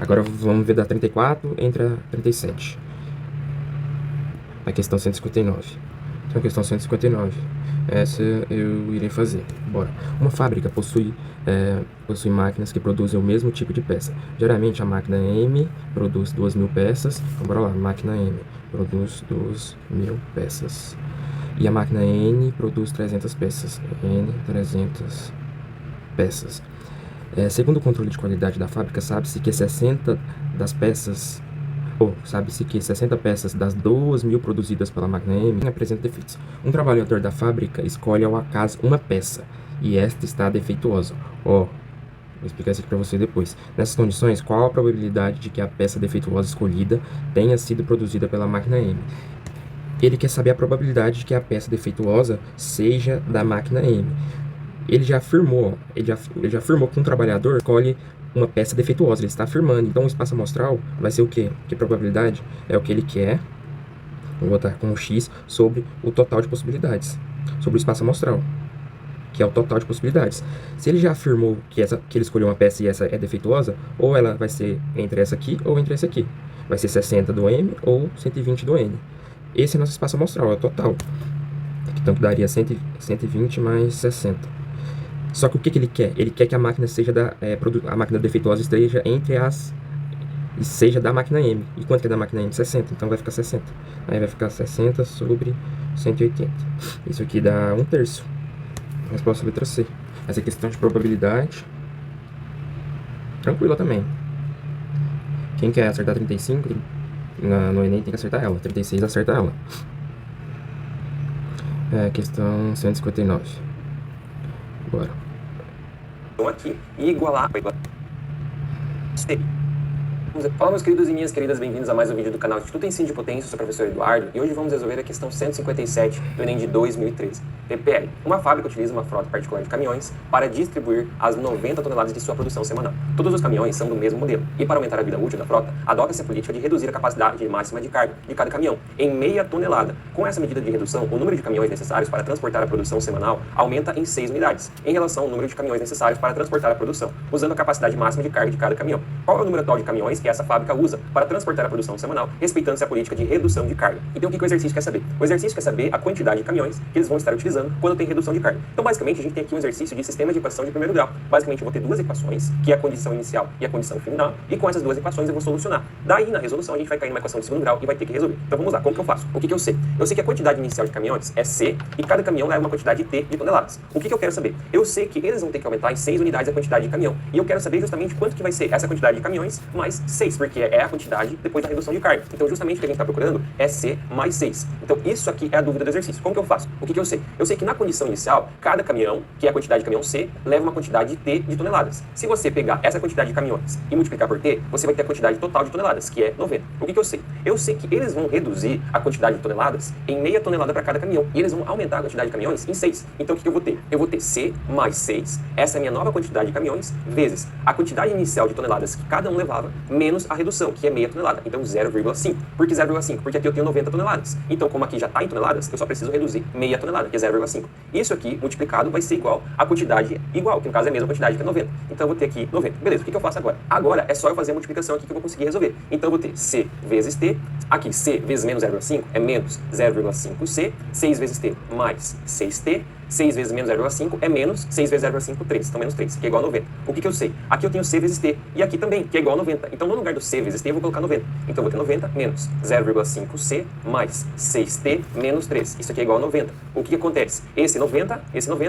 Agora vamos ver da 34 entre a 37. A questão 159. Então, a questão 159. Essa eu irei fazer. Bora. Uma fábrica possui máquinas que produzem o mesmo tipo de peça. Geralmente a máquina M produz 2.000 peças. Então, bora lá. Máquina M produz 2.000 peças. E a máquina N produz 300 peças. N 300 peças. Segundo o controle de qualidade da fábrica, sabe-se que 60 peças das 2.000 produzidas pela máquina M apresentam defeitos. Um trabalhador da fábrica escolhe ao acaso uma peça e esta está defeituosa. Vou explicar isso aqui para você depois. Nessas condições, qual a probabilidade de que a peça defeituosa escolhida tenha sido produzida pela máquina M? Ele quer saber a probabilidade de que a peça defeituosa seja da máquina M. Ele já afirmou que um trabalhador escolhe uma peça defeituosa, ele está afirmando. Então o espaço amostral vai ser o quê? Que probabilidade? É o que ele quer, vou botar com um X, sobre o total de possibilidades. Sobre o espaço amostral, que é o total de possibilidades. Se ele já afirmou que ele escolheu uma peça e essa é defeituosa, ou ela vai ser entre essa aqui ou entre essa aqui. Vai ser 60 do M ou 120 do N. Esse é nosso espaço amostral, é o total. Então daria 120 mais 60. Só que o que ele quer? Ele quer que a máquina a máquina defeituosa esteja e seja da máquina M. E quanto que é da máquina M? 60. Então vai ficar 60. Aí vai ficar 60 sobre 180. Isso aqui dá 1/3. Resposta letra C. Essa é questão de probabilidade. Tranquila também. Quem quer acertar 35, no Enem tem que acertar ela. 36 acerta ela. Questão 159. Bora. Aqui e igualar. Fala, meus queridos e minhas queridas, bem-vindos a mais um vídeo do canal Instituto Ensino de Potência. Eu sou o professor Eduardo e hoje vamos resolver a questão 157 do Enem de 2013. PPL. Uma fábrica utiliza uma frota particular de caminhões para distribuir as 90 toneladas de sua produção semanal. Todos os caminhões são do mesmo modelo e, para aumentar a vida útil da frota, adota-se a política de reduzir a capacidade máxima de carga de cada caminhão em meia tonelada. Com essa medida de redução, o número de caminhões necessários para transportar a produção semanal aumenta em 6 unidades, em relação ao número de caminhões necessários para transportar a produção, usando a capacidade máxima de carga de cada caminhão. Qual é o número atual de caminhões que essa fábrica usa para transportar a produção semanal, respeitando-se a política de redução de carga? Então, o que o exercício quer saber? O exercício quer saber a quantidade de caminhões que eles vão estar utilizando quando tem redução de carga. Então, basicamente, a gente tem aqui um exercício de sistema de equação de primeiro grau. Basicamente, eu vou ter duas equações, que é a condição inicial e a condição final, e com essas duas equações eu vou solucionar. Daí, na resolução, a gente vai cair numa equação de segundo grau e vai ter que resolver. Então, vamos lá. Como que eu faço? O que eu sei? Eu sei que a quantidade inicial de caminhões é C e cada caminhão leva uma quantidade T de toneladas. O que eu quero saber? Eu sei que eles vão ter que aumentar em 6 unidades a quantidade de caminhão. E eu quero saber justamente quanto que vai ser essa quantidade de caminhões mais 6, porque é a quantidade depois da redução de carga. Então, justamente o que a gente está procurando é C mais 6. Então, isso aqui é a dúvida do exercício. Como que eu faço? O que eu sei? Eu sei que na condição inicial, cada caminhão, que é a quantidade de caminhão C, leva uma quantidade T de toneladas. Se você pegar essa quantidade de caminhões e multiplicar por T, você vai ter a quantidade total de toneladas, que é 90. O que eu sei? Eu sei que eles vão reduzir a quantidade de toneladas em meia tonelada para cada caminhão. E eles vão aumentar a quantidade de caminhões em 6. Então, o que eu vou ter? Eu vou ter C mais 6, essa é a minha nova quantidade de caminhões, vezes a quantidade inicial de toneladas que cada um levava, menos a redução, que é meia tonelada. Então, 0,5. Por que 0,5? Porque aqui eu tenho 90 toneladas. Então, como aqui já está em toneladas, eu só preciso reduzir meia tonelada, que é 0,5. Isso aqui, multiplicado, vai ser igual a quantidade igual, que no caso é a mesma quantidade que é 90. Então, eu vou ter aqui 90. Beleza, o que eu faço agora? Agora é só eu fazer a multiplicação aqui que eu vou conseguir resolver. Então, eu vou ter C vezes T. Aqui, C vezes menos 0,5 é menos 0,5C. 6 vezes T mais 6T. 6 vezes menos 0,5 é menos 6 vezes 0,5, 3. Então, menos 3, que é igual a 90. O que eu sei? Aqui eu tenho C vezes T. E aqui também, que é igual a 90. Então, no lugar do C vezes T, eu vou colocar 90. Então, eu vou ter 90 menos 0,5C mais 6T menos 3. Isso aqui é igual a 90. O que acontece? Esse 90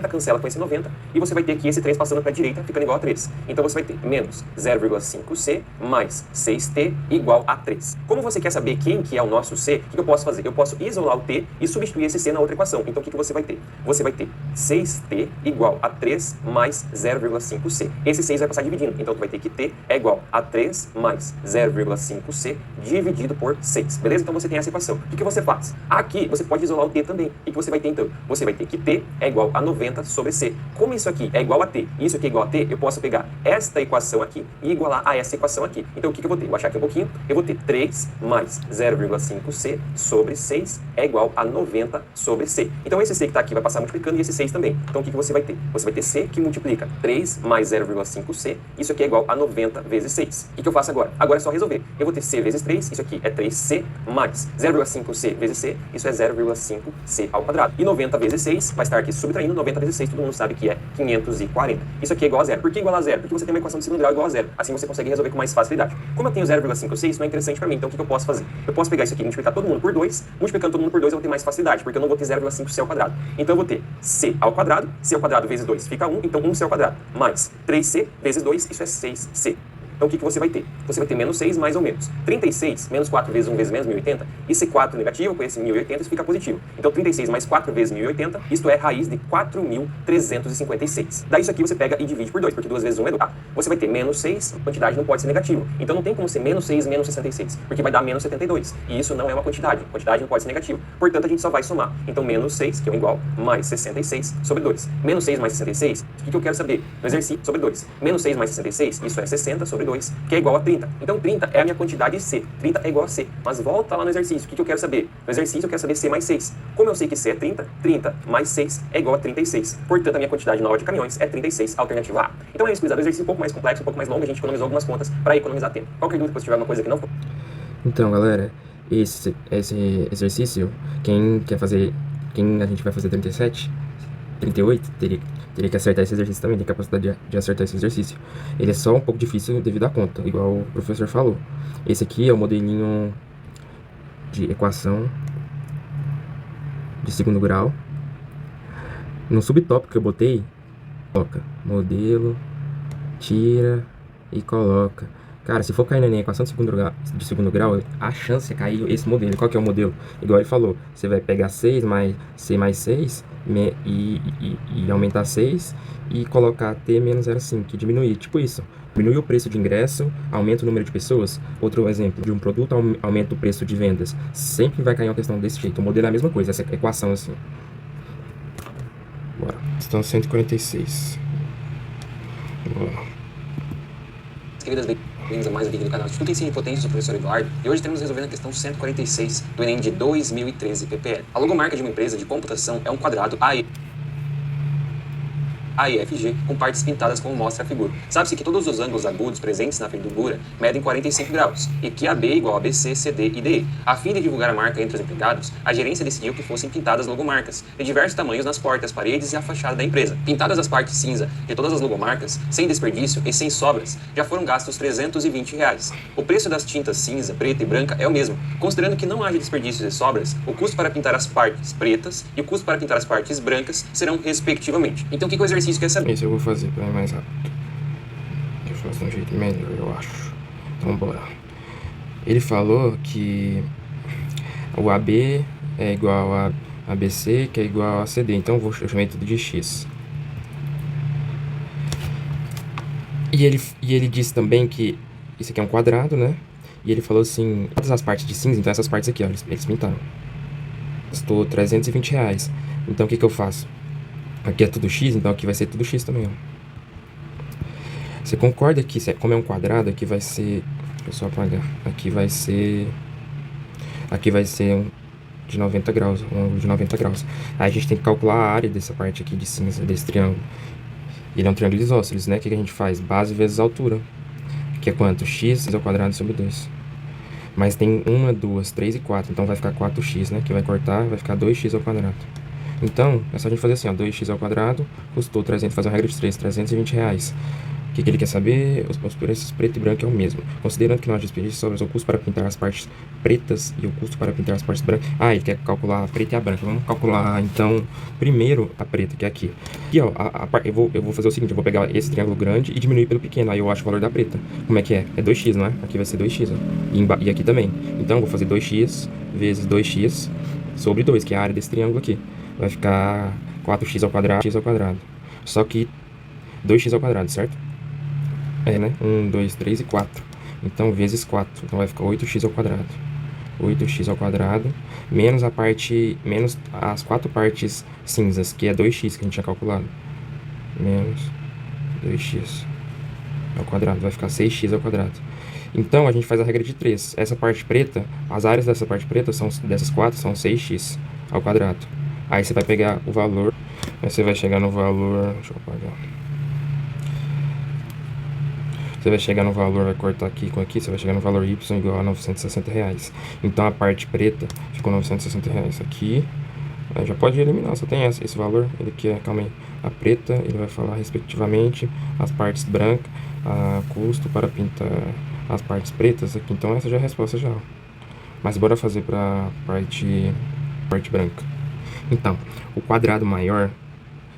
cancela com esse 90. E você vai ter aqui esse 3 passando para a direita, ficando igual a 3. Então, você vai ter menos 0,5C mais 6T igual a 3. Como você quer saber quem que é o nosso C, o que eu posso fazer? Eu posso isolar o T e substituir esse C na outra equação. Então, o que você vai ter? Você vai ter 6T igual a 3 mais 0,5C. Esse 6 vai passar dividindo. Então, tu vai ter que T é igual a 3 mais 0,5C dividido por 6. Beleza? Então, você tem essa equação. O que você faz? Aqui, você pode isolar o T também. O que você vai ter, então? Você vai ter que T é igual a 90 sobre C. Como isso aqui é igual a T e isso aqui é igual a T, eu posso pegar esta equação aqui e igualar a essa equação aqui. Então, o que eu vou ter? Vou achar aqui um pouquinho. Eu vou ter 3 mais 0,5C sobre 6 é igual a 90 sobre C. Então, esse C que está aqui vai passar multiplicando e esse 6 também. Então, o que você vai ter? Você vai ter C que multiplica 3 mais 0,5C. Isso aqui é igual a 90 vezes 6. O que eu faço agora? Agora é só resolver. Eu vou ter C vezes 3. Isso aqui é 3C mais 0,5C vezes C. Isso é 0,5C ao quadrado. E 90 vezes 6 vai estar aqui subtraindo. 90 vezes 6 todo mundo sabe que é 540. Isso aqui é igual a zero. Por que igual a zero? Porque você tem uma equação de segundo grau igual a zero. Assim você consegue resolver com mais facilidade. Como eu tenho 0,56, isso não é interessante para mim. Então, o que eu posso fazer? Eu posso pegar isso aqui e multiplicar todo mundo por 2. Multiplicando todo mundo por 2 eu vou ter mais facilidade, porque eu não vou ter 0,5C ao quadrado. Então, eu vou ter C ao quadrado. C ao quadrado vezes 2 fica 1, então 1C ao quadrado, mais 3C vezes 2, isso é 6C. Então, o que você vai ter? Você vai ter menos 6 mais ou menos. 36, menos 4 vezes 1 vezes menos 1080, esse 4 negativo, com esse 1080, isso fica positivo. Então, 36 mais 4 vezes 1080, isto é raiz de 4.356. Daí, isso aqui você pega e divide por 2, porque 2 vezes 1 é 2. Você vai ter menos 6, a quantidade não pode ser negativa. Então, não tem como ser menos 6 menos 66, porque vai dar menos 72. E isso não é uma quantidade. A quantidade não pode ser negativa. Portanto, a gente só vai somar. Então, menos 6, que é igual, mais 66 sobre 2. Menos 6 mais 66, o que eu quero saber? No exercício, sobre 2. Menos 6 mais 66, isso é 60 sobre 2, que é igual a 30. Então, 30 é a minha quantidade C. 30 é igual a C. Mas volta lá no exercício. O que eu quero saber? No exercício, eu quero saber C mais 6. Como eu sei que C é 30, 30 mais 6 é igual a 36. Portanto, a minha quantidade nova de caminhões é 36, alternativa A. Então, é isso, gurizada. O exercício é um pouco mais complexo, um pouco mais longo. A gente economizou algumas contas para economizar tempo. Qualquer dúvida, se tiver alguma coisa que não for. Então, galera, esse exercício, quem a gente vai fazer 37, 38, teria que acertar esse exercício também, tem capacidade de acertar esse exercício. Ele é só um pouco difícil devido à conta, igual o professor falou. Esse aqui é o modelinho de equação de segundo grau. No subtópico que eu botei, coloca modelo, tira e coloca. Cara, se for cair na equação de segundo grau, a chance é cair esse modelo. Qual que é o modelo? Igual ele falou, você vai pegar 6 mais C mais 6 e aumentar 6 e colocar T menos 0,5, que diminuir, tipo isso. Diminui o preço de ingresso, aumenta o número de pessoas. Outro exemplo, de um produto aumenta o preço de vendas. Sempre vai cair uma questão desse jeito. O modelo é a mesma coisa, essa equação assim. Bora. Questão 146. Bora. Queridas, bem-vindos a mais um vídeo do canal Instituto Ensino de Potência, eu sou o professor Eduardo, e hoje estaremos resolvendo a questão 146 do Enem de 2013 PPL. A logomarca de uma empresa de computação é um quadrado AEFG com partes pintadas como mostra a figura. Sabe-se que todos os ângulos agudos presentes na figura medem 45 graus e que AB igual a BC, CD e DE. A fim de divulgar a marca entre os empregados, a gerência decidiu que fossem pintadas logomarcas de diversos tamanhos nas portas, paredes e a fachada da empresa. Pintadas as partes cinza de todas as logomarcas, sem desperdício e sem sobras, já foram gastos R$320. O preço das tintas cinza, preta e branca é o mesmo. Considerando que não haja desperdícios e sobras, o custo para pintar as partes pretas e o custo para pintar as partes brancas serão respectivamente. Então o que o exercício quer saber? Esse eu vou fazer para ir mais rápido. Eu faço de um jeito melhor, eu acho. Então, bora. Ele falou que o AB é igual a ABC, que é igual a CD. Então, eu chamei tudo de X. E ele disse também que isso aqui é um quadrado, né? E ele falou assim, todas as partes de cinza, então essas partes aqui, ó, eles pintaram. Custou R$320. Então, o que eu faço? Aqui é tudo X, então aqui vai ser tudo X também, ó. Você concorda que, como é um quadrado, aqui vai ser... Deixa eu só apagar. Aqui vai ser um de 90 graus, um ângulo de 90 graus. Aí a gente tem que calcular a área dessa parte aqui de cinza, desse triângulo. Ele é um triângulo isósceles, né? O que a gente faz? Base vezes altura. Que é quanto? X ao quadrado sobre 2. Mas tem 1, 2, 3 e 4. Então vai ficar 4x, né? Que vai cortar, vai ficar 2x ao quadrado. Então, é só a gente fazer assim, ó. 2x ao quadrado custou 300, fazer uma regra de 3, R$320. O que ele quer saber? Os preços preto e branco é o mesmo. Considerando que nós desperdícios sobras o custo para pintar as partes pretas e o custo para pintar as partes brancas. Ah, ele quer calcular a preta e a branca. Vamos calcular, então, primeiro a preta, que é aqui. Aqui, ó, eu vou fazer o seguinte, eu vou pegar esse triângulo grande e diminuir pelo pequeno. Aí eu acho o valor da preta. Como é que é? É 2x, não é? Aqui vai ser 2x, ó. E aqui também. Então, eu vou fazer 2x vezes 2x sobre 2, que é a área desse triângulo aqui. Vai ficar 4x ao quadrado, x ao quadrado. Só que 2x ao quadrado, certo? É, né? 1, 2, 3 e 4. Então, vezes 4. Então, vai ficar 8x ao quadrado. 8x ao quadrado. Menos a parte... Menos as 4 partes cinzas, que é 2x que a gente tinha calculado. Menos 2x ao quadrado. Vai ficar 6x ao quadrado. Então, a gente faz a regra de 3. Essa parte preta, as áreas dessa parte preta, dessas 4, são 6x ao quadrado. Aí, você vai pegar o valor. Aí, você vai chegar no valor... Deixa eu apagar. Você vai chegar no valor, vai cortar aqui com aqui, você vai chegar no valor y igual a R$960. Então, a parte preta ficou R$960 aqui. Aí já pode eliminar, só tem esse valor. Ele aqui é, calma aí, a preta, ele vai falar respectivamente as partes brancas, a custo para pintar as partes pretas aqui. Então, essa já é a resposta já. Mas bora fazer para parte branca. Então, o quadrado maior,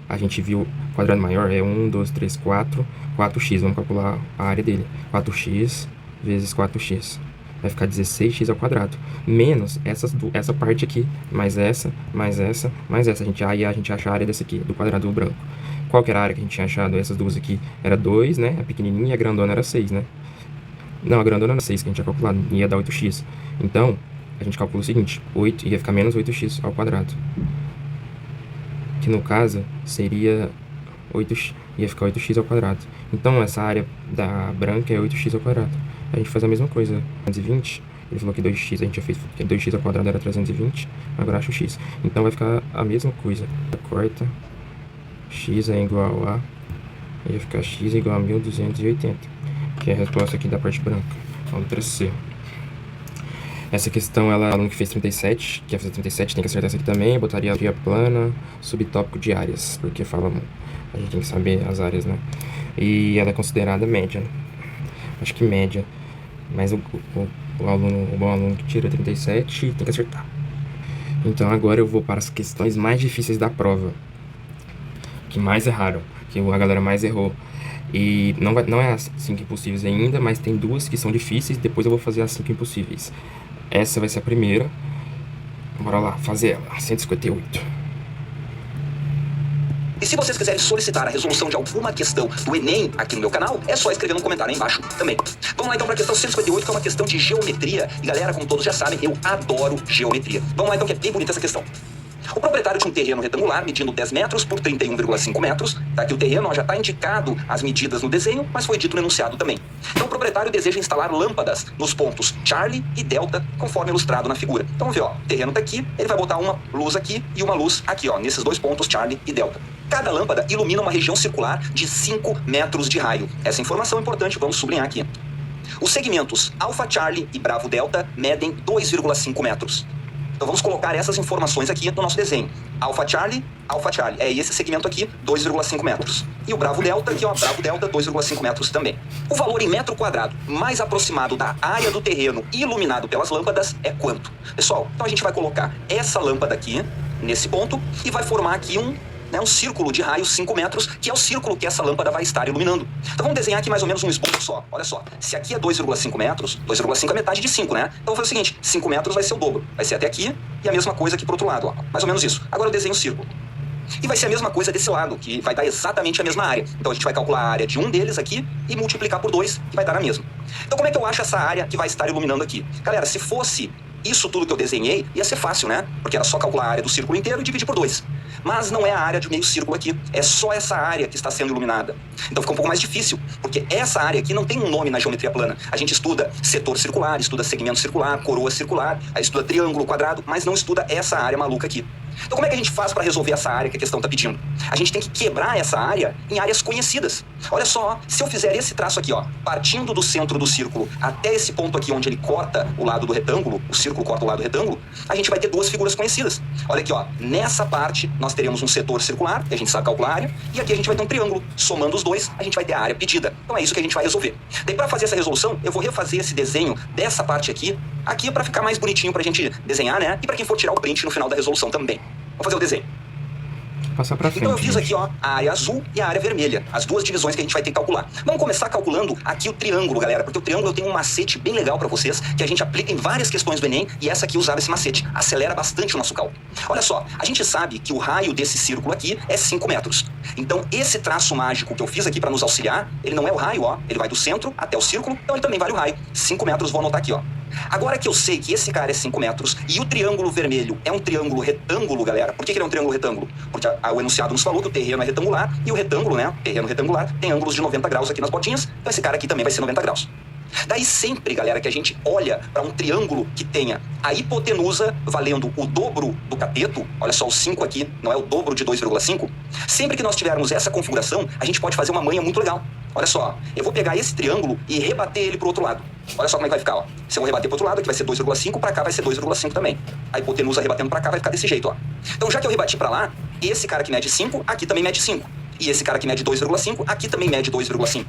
a gente viu, o quadrado maior é 1, 2, 3, 4, 4x. Vamos calcular a área dele. 4x vezes 4x. Vai ficar 16x ao quadrado. Menos essa parte aqui, mais essa, mais essa, mais essa. Aí a gente acha a área desse aqui, do quadrado branco. Qual que era a área que a gente tinha achado? Essas duas aqui era 2, né? A pequenininha e a grandona era 6, né? Não, a grandona era 6 que a gente tinha calculado. Ia dar 8x. Então, a gente calcula o seguinte. 8 ia ficar menos 8x ao quadrado. Que no caso seria 8x, ia ficar 8x ao quadrado. Então essa área da branca é 8x ao quadrado. A gente faz a mesma coisa. 320, ele falou que 2x, a gente já fez que 2x ao quadrado era 320, agora acho x. Então vai ficar a mesma coisa. Corta, x é igual a... ia ficar x igual a 1280, que é a resposta aqui da parte branca. Vamos C. Essa questão, ela é aluno que fez 37, quer fazer 37, tem que acertar essa aqui também. Eu botaria a área plana, subtópico de áreas, porque fala, a gente tem que saber as áreas, né? E ela é considerada média, acho que média. Mas o bom aluno que tira 37 tem que acertar. Então agora eu vou para as questões mais difíceis da prova, que mais erraram, que a galera mais errou. E não é as 5 impossíveis ainda, mas tem 2 que são difíceis. Depois eu vou fazer as 5 impossíveis. Essa vai ser a primeira. Bora lá, fazer ela. 158. E se vocês quiserem solicitar a resolução de alguma questão do Enem aqui no meu canal, é só escrever no comentário aí embaixo também. Vamos lá então para a questão 158, que é uma questão de geometria. E galera, como todos já sabem, eu adoro geometria. Vamos lá então, que é bem bonita essa questão. O proprietário de um terreno retangular medindo 10 metros por 31,5 metros, tá aqui o terreno, ó, já está indicado as medidas no desenho, mas foi dito no enunciado também. Então o proprietário deseja instalar lâmpadas nos pontos Charlie e Delta, conforme ilustrado na figura. Então vamos ver, ó, o terreno está aqui, ele vai botar uma luz aqui e uma luz aqui, ó, nesses 2 pontos Charlie e Delta. Cada lâmpada ilumina uma região circular de 5 metros de raio. Essa informação é importante, vamos sublinhar aqui. Os segmentos Alpha Charlie e Bravo Delta medem 2,5 metros. Então vamos colocar essas informações aqui no nosso desenho. Alpha Charlie, é esse segmento aqui, 2,5 metros. E o Bravo Delta, aqui ó, Bravo Delta, 2,5 metros também. O valor em metro quadrado mais aproximado da área do terreno iluminado pelas lâmpadas é quanto? Pessoal, então a gente vai colocar essa lâmpada aqui, nesse ponto, e vai formar aqui um né, um círculo de raio 5 metros, que é o círculo que essa lâmpada vai estar iluminando. Então vamos desenhar aqui mais ou menos um esboço só. Olha só, se aqui é 2,5 metros, 2,5 é metade de 5, né? Então eu vou fazer o seguinte, 5 metros vai ser o dobro. Vai ser até aqui e a mesma coisa aqui pro outro lado, ó. Mais ou menos isso. Agora eu desenho o círculo. E vai ser a mesma coisa desse lado, que vai dar exatamente a mesma área. Então a gente vai calcular a área de um deles aqui e multiplicar por 2, que vai dar a mesma. Então como é que eu acho essa área que vai estar iluminando aqui? Galera, se fosse isso tudo que eu desenhei, ia ser fácil, né? Porque era só calcular a área do círculo inteiro e dividir por 2. Mas não é a área de meio círculo aqui, é só essa área que está sendo iluminada. Então fica um pouco mais difícil, porque essa área aqui não tem um nome na geometria plana. A gente estuda setor circular, estuda segmento circular, coroa circular, aí estuda triângulo, quadrado, mas não estuda essa área maluca aqui. Então como é que a gente faz para resolver essa área que a questão está pedindo? A gente tem que quebrar essa área em áreas conhecidas. Olha só, se eu fizer esse traço aqui, ó, partindo do centro do círculo até esse ponto aqui onde ele corta o lado do retângulo, o círculo corta o lado do retângulo, a gente vai ter duas figuras conhecidas. Olha aqui, ó, nessa parte nós teremos um setor circular, que a gente sabe calcular a área, e aqui a gente vai ter um triângulo. Somando os dois, a gente vai ter a área pedida. Então é isso que a gente vai resolver. Daí para fazer essa resolução, eu vou refazer esse desenho dessa parte aqui é para ficar mais bonitinho pra gente desenhar, né? E para quem for tirar o print no final da resolução também. Vamos fazer o desenho. Passar pra frente. Então eu fiz aqui, ó, a área azul e a área vermelha, as duas divisões que a gente vai ter que calcular. Vamos começar calculando aqui o triângulo, galera, porque o triângulo eu tenho um macete bem legal pra vocês, que a gente aplica em várias questões do Enem, e essa aqui usava esse macete. Acelera bastante o nosso cálculo. Olha só, a gente sabe que o raio desse círculo aqui é 5 metros. Então esse traço mágico que eu fiz aqui pra nos auxiliar, ele não é o raio, ó, ele vai do centro até o círculo, então ele também vale o raio. 5 metros, vou anotar aqui, ó. Agora que eu sei que esse cara é 5 metros e o triângulo vermelho é um triângulo retângulo, galera. Por que ele é um triângulo retângulo? Porque o enunciado nos falou que o terreno é retangular e o retângulo, né, terreno retangular, tem ângulos de 90 graus aqui nas botinhas. Então esse cara aqui também vai ser 90 graus. Daí sempre, galera, que a gente olha para um triângulo que tenha a hipotenusa valendo o dobro do cateto, olha só, o 5 aqui não é o dobro de 2,5, sempre que nós tivermos essa configuração, a gente pode fazer uma manha muito legal. Olha só, eu vou pegar esse triângulo e rebater ele pro outro lado. Olha só como é que vai ficar, ó. Se eu rebater pro outro lado, aqui vai ser 2,5, para cá vai ser 2,5 também. A hipotenusa rebatendo para cá vai ficar desse jeito, ó. Então já que eu rebati para lá, esse cara que mede 5, aqui também mede 5. E esse cara que mede 2,5, aqui também mede 2,5.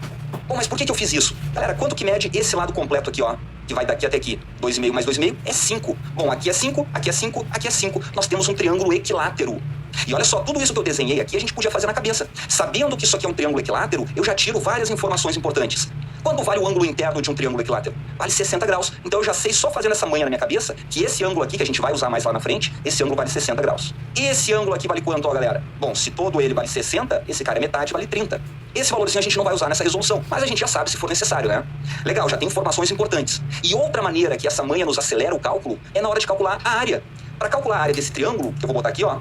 Bom, mas por que eu fiz isso? Galera, quanto que mede esse lado completo aqui, ó? Que vai daqui até aqui. 2,5 mais 2,5 é 5. Bom, aqui é 5, aqui é 5, aqui é 5. Nós temos um triângulo equilátero. E olha só, tudo isso que eu desenhei aqui a gente podia fazer na cabeça. Sabendo que isso aqui é um triângulo equilátero, eu já tiro várias informações importantes. Quanto vale o ângulo interno de um triângulo equilátero? Vale 60 graus. Então eu já sei, só fazendo essa manha na minha cabeça, que esse ângulo aqui, que a gente vai usar mais lá na frente, esse ângulo vale 60 graus. Esse ângulo aqui vale quanto, ó, galera? Bom, se todo ele vale 60, esse cara é metade, vale 30. Esse valorzinho a gente não vai usar nessa resolução, mas a gente já sabe se for necessário, né? Legal, já tem informações importantes. E outra maneira que essa manha nos acelera o cálculo é na hora de calcular a área. Para calcular a área desse triângulo, que eu vou botar aqui, ó,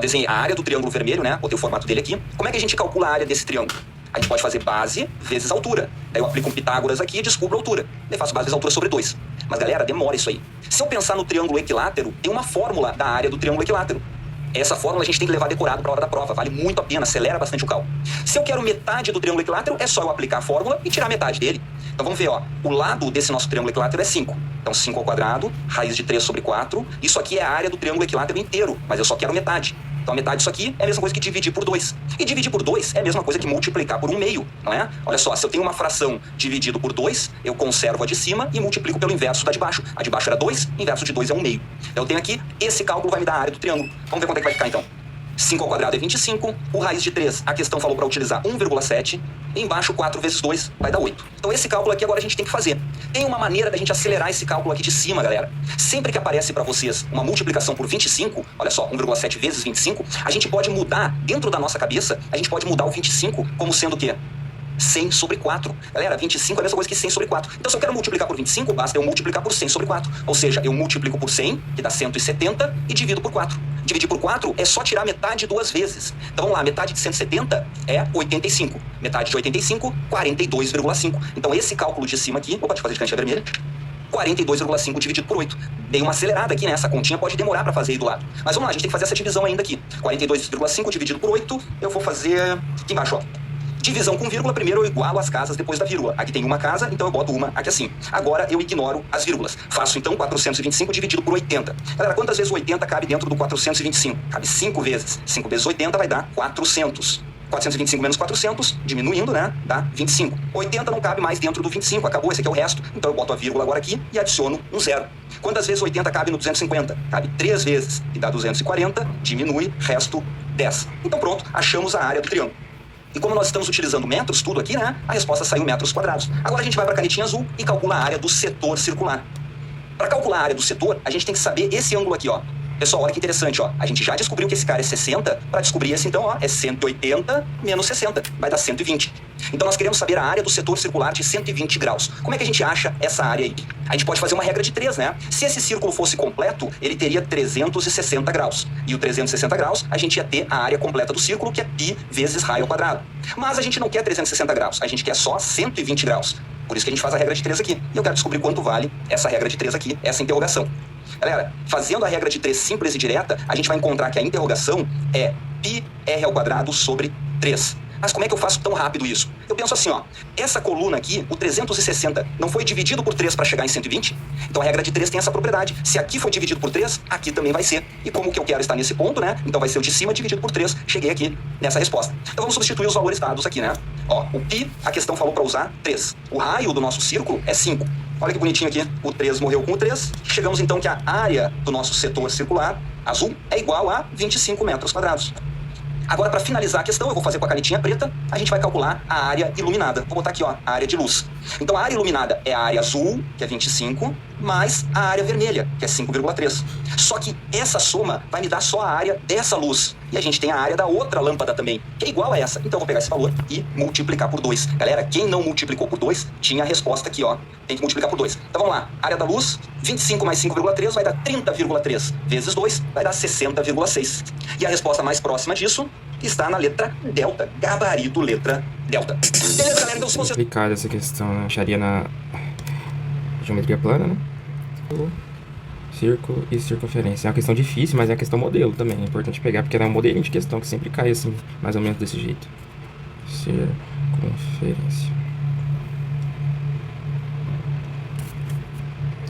desenhei a área do triângulo vermelho, né? Botei o formato dele aqui. Como é que a gente calcula a área desse triângulo? A gente pode fazer base vezes altura. Daí eu aplico um Pitágoras aqui e descubro a altura. Daí faço base vezes altura sobre 2. Mas, galera, demora isso aí. Se eu pensar no triângulo equilátero, tem uma fórmula da área do triângulo equilátero. Essa fórmula a gente tem que levar decorado para a hora da prova. Vale muito a pena, acelera bastante o cálculo. Se eu quero metade do triângulo equilátero, é só eu aplicar a fórmula e tirar metade dele. Então vamos ver, ó. O lado desse nosso triângulo equilátero é 5. Então 5 ao quadrado, raiz de 3 sobre 4. Isso aqui é a área do triângulo equilátero inteiro, mas eu só quero metade. Então a metade disso aqui é a mesma coisa que dividir por 2. E dividir por 2 é a mesma coisa que multiplicar por 1/2, não é? Olha só, se eu tenho uma fração dividido por 2, eu conservo a de cima e multiplico pelo inverso da de baixo. A de baixo era 2, inverso de 2 é 1/2. Então eu tenho aqui, esse cálculo vai me dar a área do triângulo. Vamos ver quanto é que vai ficar então. 5 ao quadrado é 25, o raiz de 3, a questão falou para utilizar 1,7, e embaixo 4 vezes 2 vai dar 8. Então esse cálculo aqui agora a gente tem que fazer. Tem uma maneira da gente acelerar esse cálculo aqui de cima, galera. Sempre que aparece para vocês uma multiplicação por 25, olha só, 1,7 vezes 25, a gente pode mudar, dentro da nossa cabeça, a gente pode mudar o 25 como sendo o quê? 100 sobre 4. Galera, 25 é a mesma coisa que 100 sobre 4. Então, se eu quero multiplicar por 25, basta eu multiplicar por 100 sobre 4. Ou seja, eu multiplico por 100, que dá 170, e divido por 4. Dividir por 4 é só tirar metade 2 vezes. Então, vamos lá, metade de 170 é 85. Metade de 85, 42,5. Então, esse cálculo de cima aqui, opa, deixa eu fazer de cantinha vermelha. 42,5 dividido por 8. Dei uma acelerada aqui, né? Essa continha pode demorar para fazer aí do lado. Mas vamos lá, a gente tem que fazer essa divisão ainda aqui. 42,5 dividido por 8, eu vou fazer aqui embaixo, ó. Divisão com vírgula, primeiro eu igualo as casas depois da vírgula. Aqui tem uma casa, então eu boto uma aqui assim. Agora eu ignoro as vírgulas. Faço então 425 dividido por 80. Galera, quantas vezes 80 cabe dentro do 425? Cabe 5 vezes. 5 vezes 80 vai dar 400. 425 menos 400, diminuindo, né? Dá 25. 80 não cabe mais dentro do 25, acabou, esse aqui é o resto. Então eu boto a vírgula agora aqui e adiciono um zero. Quantas vezes 80 cabe no 250? Cabe 3 vezes e dá 240, diminui, resto 10. Então pronto, achamos a área do triângulo. E como nós estamos utilizando metros, tudo aqui, né? A resposta saiu metros quadrados. Agora a gente vai para a canetinha azul e calcula a área do setor circular. Para calcular a área do setor, a gente tem que saber esse ângulo aqui, ó. Pessoal, olha que interessante, ó. A gente já descobriu que esse cara é 60. Para descobrir esse, então, ó, é 180 menos 60. Vai dar 120. Então nós queremos saber a área do setor circular de 120 graus. Como é que a gente acha essa área aí? A gente pode fazer uma regra de 3, né? Se esse círculo fosse completo, ele teria 360 graus. E o 360 graus, a gente ia ter a área completa do círculo, que é π vezes raio ao quadrado. Mas a gente não quer 360 graus, a gente quer só 120 graus. Por isso que a gente faz a regra de 3 aqui. E eu quero descobrir quanto vale essa regra de 3 aqui, essa interrogação. Galera, fazendo a regra de 3 simples e direta, a gente vai encontrar que a interrogação é πr ao quadrado sobre 3. Mas como é que eu faço tão rápido isso? Eu penso assim, ó, essa coluna aqui, o 360, não foi dividido por 3 para chegar em 120? Então a regra de 3 tem essa propriedade. Se aqui foi dividido por 3, aqui também vai ser. E como que eu quero estar nesse ponto, né? Então vai ser o de cima dividido por 3. Cheguei aqui nessa resposta. Então vamos substituir os valores dados aqui, né? Ó, o π, a questão falou para usar 3. O raio do nosso círculo é 5. Olha que bonitinho aqui, o 3 morreu com o 3. Chegamos então que a área do nosso setor circular, azul, é igual a 25 metros quadrados. Agora, para finalizar a questão, eu vou fazer com a canetinha preta, a gente vai calcular a área iluminada. Vou botar aqui, ó, a área de luz. Então, a área iluminada é a área azul, que é 25, mais a área vermelha, que é 5,3. Só que essa soma vai me dar só a área dessa luz. E a gente tem a área da outra lâmpada também, que é igual a essa. Então, eu vou pegar esse valor e multiplicar por 2. Galera, quem não multiplicou por 2, tinha a resposta aqui, ó. Tem que multiplicar por 2. Então, vamos lá. Área da luz, 25 mais 5,3 vai dar 30,3. Vezes 2 vai dar 60,6. E a resposta mais próxima disso está na letra delta. Gabarito, letra delta. Beleza, galera? Então, se você... Complicada essa questão, né? Acharia na geometria plana, né? Círculo e circunferência. É uma questão difícil, mas é uma questão modelo também. É importante pegar, porque é um modelinho de questão que sempre cai assim, mais ou menos desse jeito. Circunferência.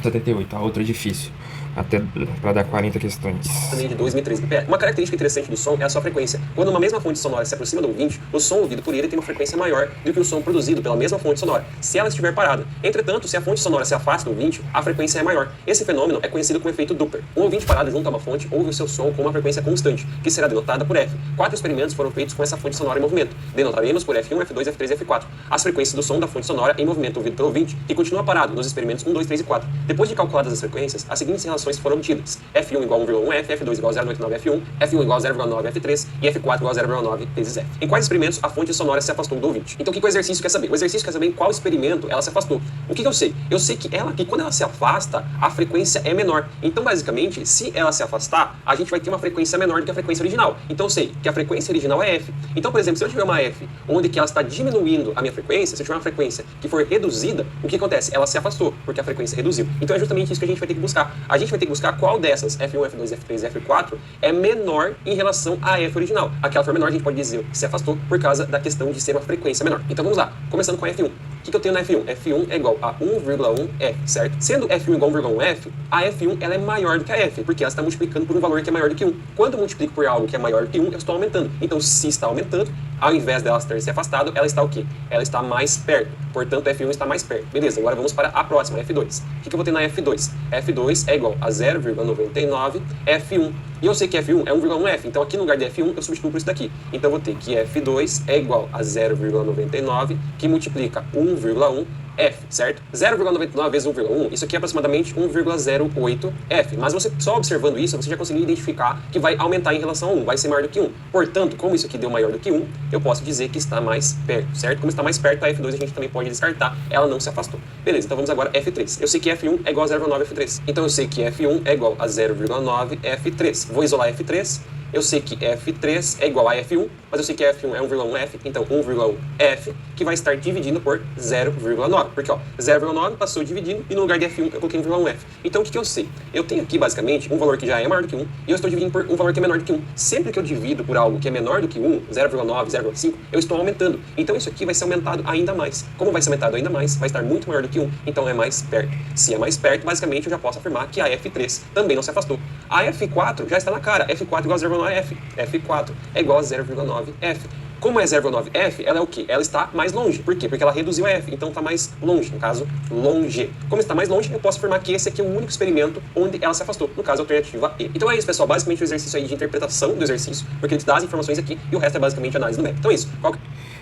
78, a outra é difícil. Até para dar 40 questões. Também de 2013 BPE. Uma característica interessante do som é a sua frequência. Quando uma mesma fonte sonora se aproxima do ouvinte, o som ouvido por ele tem uma frequência maior do que o som produzido pela mesma fonte sonora, se ela estiver parada. Entretanto, se a fonte sonora se afasta do ouvinte, a frequência é maior. Esse fenômeno é conhecido como efeito Doppler. Um ouvinte parado junto a uma fonte ouve o seu som com uma frequência constante, que será denotada por F. 4 experimentos foram feitos com essa fonte sonora em movimento. Denotaremos por F1, F2, F3 e F4 as frequências do som da fonte sonora em movimento ouvido pelo ouvinte, que continua parado nos experimentos 1, 2, 3 e 4. Depois de calculadas as frequências, as seguintes relações foram obtidas. F1 igual a 1,1 F, F2 igual a 0,99 F1, F1 igual a 0,9 F3 e F4 igual a 0,9 vezes F. Em quais experimentos a fonte sonora se afastou do ouvinte? Então o que o exercício quer saber? O exercício quer saber em qual experimento ela se afastou. O que eu sei? Eu sei que quando ela se afasta, a frequência é menor. Então basicamente, se ela se afastar, a gente vai ter uma frequência menor do que a frequência original. Então eu sei que a frequência original é F. Então, por exemplo, se eu tiver uma F onde que ela está diminuindo a minha frequência, se eu tiver uma frequência que for reduzida, o que acontece? Ela se afastou, porque a frequência reduziu. Então é justamente isso que a gente vai ter que buscar. A gente vai ter que buscar qual dessas, F1, F2, F3 e F4, é menor em relação à F original. Aquela for menor, a gente pode dizer que se afastou por causa da questão de ser uma frequência menor. Então vamos lá, começando com a F1. O que eu tenho na F1? F1 é igual a 1,1 F, certo? Sendo F1 igual a 1,1 F, a F1 ela é maior do que a F, porque ela está multiplicando por um valor que é maior do que 1. Quando eu multiplico por algo que é maior do que 1, eu estou aumentando. Então, se está aumentando, ao invés dela ter se afastado, ela está o quê? Ela está mais perto. Portanto, F1 está mais perto. Beleza, agora vamos para a próxima, F2. O que eu vou ter na F2? F2 é igual a 0,99 F1. E eu sei que F1 é 1,1 F, então aqui no lugar de F1 eu substituo por isso daqui. Então eu vou ter que F2 é igual a 0,99, que multiplica 1,1 F, certo? 0,99 vezes 1,1, isso aqui é aproximadamente 1,08 F. Mas você só observando isso, você já conseguiu identificar que vai aumentar em relação a 1, vai ser maior do que 1. Portanto, como isso aqui deu maior do que 1, eu posso dizer que está mais perto, certo? Como está mais perto, a F2 a gente também pode descartar, ela não se afastou. Beleza, então vamos agora F3. Eu sei que F1 é igual a 0,9 F3. Então eu sei que F1 é igual a 0,9 F3. Vou isolar F3. Eu sei que F3 é igual a F1, mas eu sei que F1 é 1,1 F, então 1,1 F, que vai estar dividindo por 0,9. Porque, ó, 0,9 passou dividindo e no lugar de F1 eu coloquei 1,1 F. Então, o que eu sei? Eu tenho aqui, basicamente, um valor que já é maior do que 1 e eu estou dividindo por um valor que é menor do que 1. Sempre que eu divido por algo que é menor do que 1, 0,9, 0,5, eu estou aumentando. Então, isso aqui vai ser aumentado ainda mais. Como vai ser aumentado ainda mais, vai estar muito maior do que 1, então é mais perto. Se é mais perto, basicamente, eu já posso afirmar que a F3 também não se afastou. A F4 já está na cara. F4 igual a 0,9F. F4 é igual a 0,9F. Como é 0,9F, ela é o quê? Ela está mais longe. Por quê? Porque ela reduziu a F, então está mais longe. No caso, longe. Como está mais longe, eu posso afirmar que esse aqui é o único experimento onde ela se afastou. No caso, a alternativa E. Então é isso, pessoal. Basicamente o exercício aí de interpretação do exercício, porque ele te dá as informações aqui e o resto é basicamente análise numérica. Então é isso.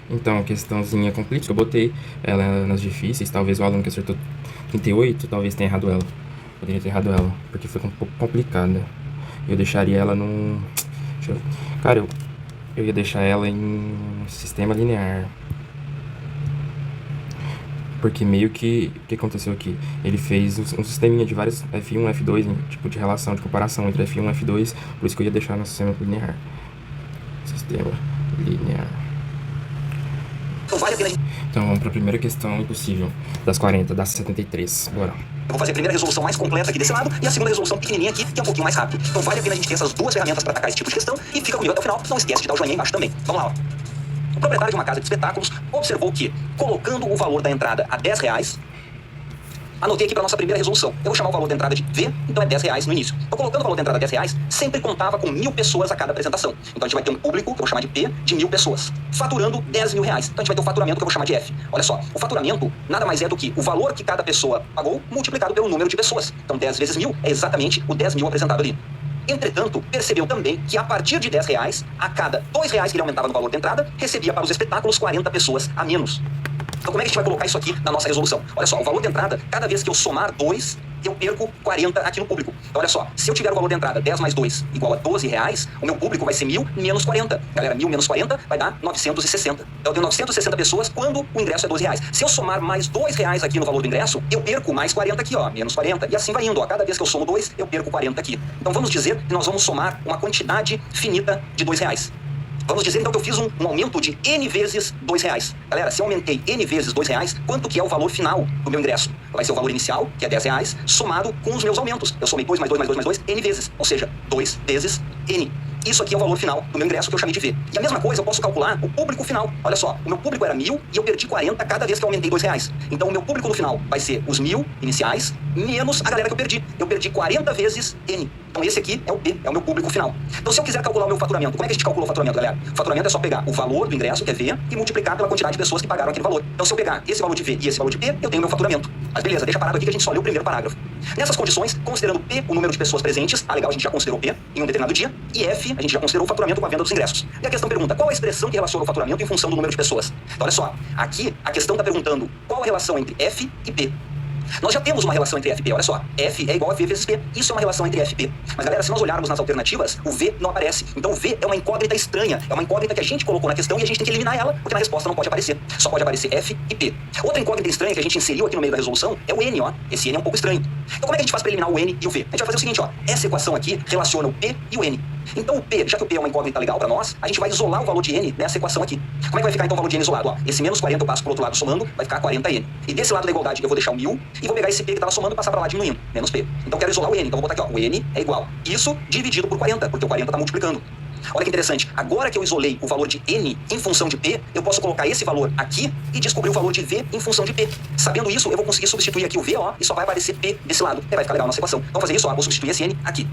Então, questãozinha complicada. Eu botei ela nas difíceis. Talvez o aluno que acertou 38, talvez tenha errado ela. Poderia ter errado ela, porque foi um pouco complicada. Eu deixaria ela num... Cara, eu ia deixar ela em sistema linear. Porque meio que... O que aconteceu aqui? Ele fez um sisteminha de vários F1, F2, tipo de relação, de comparação entre F1 e F2. Por isso que eu ia deixar no sistema linear. Sistema linear. Então vamos para a primeira questão impossível. Das 40, das 73. Bora. Eu vou fazer a primeira resolução mais completa aqui desse lado e a segunda resolução pequenininha aqui, que é um pouquinho mais rápido. Então vale a pena a gente ter essas duas ferramentas para atacar esse tipo de questão e fica comigo até o final. Não esquece de dar o joinha aí embaixo também. Vamos lá, ó. O proprietário de uma casa de espetáculos observou que, colocando o valor da entrada a R$10, anotei aqui para nossa primeira resolução. Eu vou chamar o valor da entrada de V, então é R$10 no início. Então, colocando o valor da entrada R$10, sempre contava com 1.000 pessoas a cada apresentação. Então, a gente vai ter um público, que eu vou chamar de P, de 1.000 pessoas, faturando R$10.000. Então, a gente vai ter um faturamento, que eu vou chamar de F. Olha só, o faturamento nada mais é do que o valor que cada pessoa pagou multiplicado pelo número de pessoas. Então, 10 vezes 1.000 é exatamente o 10.000 apresentado ali. Entretanto, percebeu também que a partir de R$10, a cada R$2 que ele aumentava no valor da entrada, recebia para os espetáculos 40 pessoas a menos. Então como é que a gente vai colocar isso aqui na nossa resolução? Olha só, o valor de entrada, cada vez que eu somar 2, eu perco 40 aqui no público. Então olha só, se eu tiver o valor de entrada 10 mais 2 igual a R$12, o meu público vai ser 1.000 menos 40. Galera, 1.000 menos 40 vai dar 960. Então eu tenho 960 pessoas quando o ingresso é R$12. Se eu somar mais R$2 aqui no valor do ingresso, eu perco mais 40 aqui, ó, menos 40. E assim vai indo, ó, cada vez que eu somo 2, eu perco 40 aqui. Então vamos dizer que nós vamos somar uma quantidade finita de R$2. Vamos dizer então que eu fiz um aumento de N vezes R$2. Galera, se eu aumentei N vezes R$2, quanto que é o valor final do meu ingresso? Vai ser o valor inicial, que é R$10, somado com os meus aumentos. Eu somei 2 mais 2 mais 2 mais 2, N vezes. Ou seja, 2 vezes N. Isso aqui é o valor final do meu ingresso que eu chamei de V. E a mesma coisa eu posso calcular o público final. Olha só, o meu público era 1.000 e eu perdi 40 cada vez que eu aumentei R$2. Então o meu público no final vai ser os 1.000 iniciais menos a galera que eu perdi. Eu perdi 40 vezes N. Então esse aqui é o P, é o meu público final. Então se eu quiser calcular o meu faturamento, como é que a gente calcula o faturamento, galera? O faturamento é só pegar o valor do ingresso, que é V, e multiplicar pela quantidade de pessoas que pagaram aquele valor. Então se eu pegar esse valor de V e esse valor de P, eu tenho o meu faturamento. Mas beleza, deixa parado aqui que a gente só leu o primeiro parágrafo. Nessas condições, considerando P o número de pessoas presentes, legal, a gente já considerou P em um determinado dia, e F, a gente já considerou o faturamento com a venda dos ingressos. E a questão pergunta, qual a expressão que relaciona o faturamento em função do número de pessoas? Então olha só, aqui a questão está perguntando qual a relação entre F e P. Nós já temos uma relação entre F e P, olha só, F é igual a V vezes P, isso é uma relação entre F e P. Mas galera, se nós olharmos nas alternativas, o V não aparece. Então o V é uma incógnita estranha, é uma incógnita que a gente colocou na questão e a gente tem que eliminar ela, porque na resposta não pode aparecer. Só pode aparecer F e P. Outra incógnita estranha que a gente inseriu aqui no meio da resolução é o N, ó. Esse N é um pouco estranho. Então como é que a gente faz para eliminar o N e o V? A gente vai fazer o seguinte, ó, essa equação aqui relaciona o P e o N. Então o P, já que o P é uma incógnita legal para nós, a gente vai isolar o valor de N nessa equação aqui. Como é que vai ficar então o valor de N isolado? Ó, esse menos 40 eu passo pro outro lado somando, vai ficar 40N. E desse lado da igualdade eu vou deixar o 1.000 e vou pegar esse P que estava somando e passar para lá diminuindo, menos P. Então eu quero isolar o N, então eu vou botar aqui, ó, o N é igual. Isso dividido por 40, porque o 40 está multiplicando. Olha que interessante, agora que eu isolei o valor de N em função de P, eu posso colocar esse valor aqui e descobrir o valor de V em função de P. Sabendo isso, eu vou conseguir substituir aqui o V, ó, e só vai aparecer P desse lado. E vai ficar legal a nossa equação. Vamos fazer isso, ó, vou substituir esse N aqui.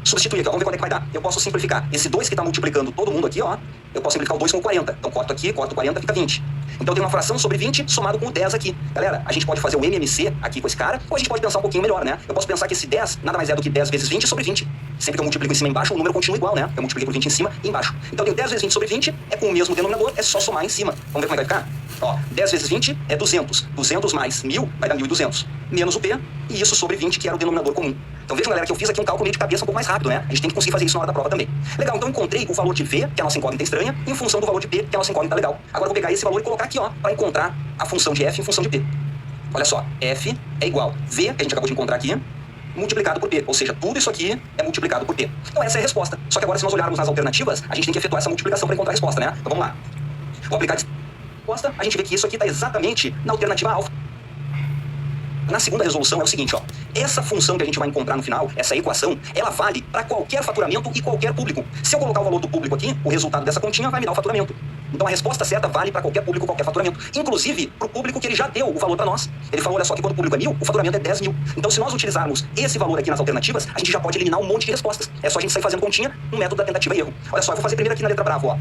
Substituir aqui, ó, vamos ver quanto é que vai dar. Eu posso simplificar esse 2 que está multiplicando todo mundo aqui, ó. Eu posso simplificar o 2 com 40. Então corto aqui, corto 40, fica 20. Então eu tenho uma fração sobre 20 somado com o 10 aqui. Galera, a gente pode fazer o MMC aqui com esse cara, ou a gente pode pensar um pouquinho melhor, né? Eu posso pensar que esse 10 nada mais é do que 10 vezes 20 sobre 20. Sempre que eu multiplico em cima e embaixo, o número continua igual, né? Eu multipliquei por 20 em cima e embaixo. Então eu tenho 10 vezes 20 sobre 20, é com o mesmo denominador, é só somar em cima. Vamos ver como é que vai ficar? Ó, 10 vezes 20 é 200. 200 mais 1.000 vai dar 1.200. Menos o P, e isso sobre 20, que era o denominador comum. Então vejam, galera, que eu fiz aqui um cálculo meio de cabeça um pouco mais rápido, né? A gente tem que conseguir fazer isso na hora da prova também. Legal, então eu encontrei o valor de V, que é a nossa incógnita estranha, em função do valor de P, que é a nossa incógnita legal. Agora eu vou pegar esse valor e colocar aqui, ó, para encontrar a função de F em função de P. Olha só, F é igual V, que a gente acabou de encontrar aqui, multiplicado por P. Ou seja, tudo isso aqui é multiplicado por P. Então essa é a resposta. Só que agora, se nós olharmos nas alternativas, a gente tem que efetuar essa multiplicação para encontrar a resposta, né? Então vamos lá. Vou aplicar a resposta, a gente vê que isso aqui está exatamente na alternativa alfa. na segunda resolução é o seguinte, ó. Essa função que a gente vai encontrar no final, essa equação, ela vale para qualquer faturamento e qualquer público. Se eu colocar o valor do público aqui, o resultado dessa continha vai me dar o faturamento. Então a resposta certa vale para qualquer público, qualquer faturamento. Inclusive para o público que ele já deu o valor para nós. Ele falou, olha só, que quando o público é 1.000, o faturamento é 10 mil. Então se nós utilizarmos esse valor aqui nas alternativas, a gente já pode eliminar um monte de respostas. É só a gente sair fazendo continha no método da tentativa e erro. Olha só, eu vou fazer primeiro aqui na letra brava, ó.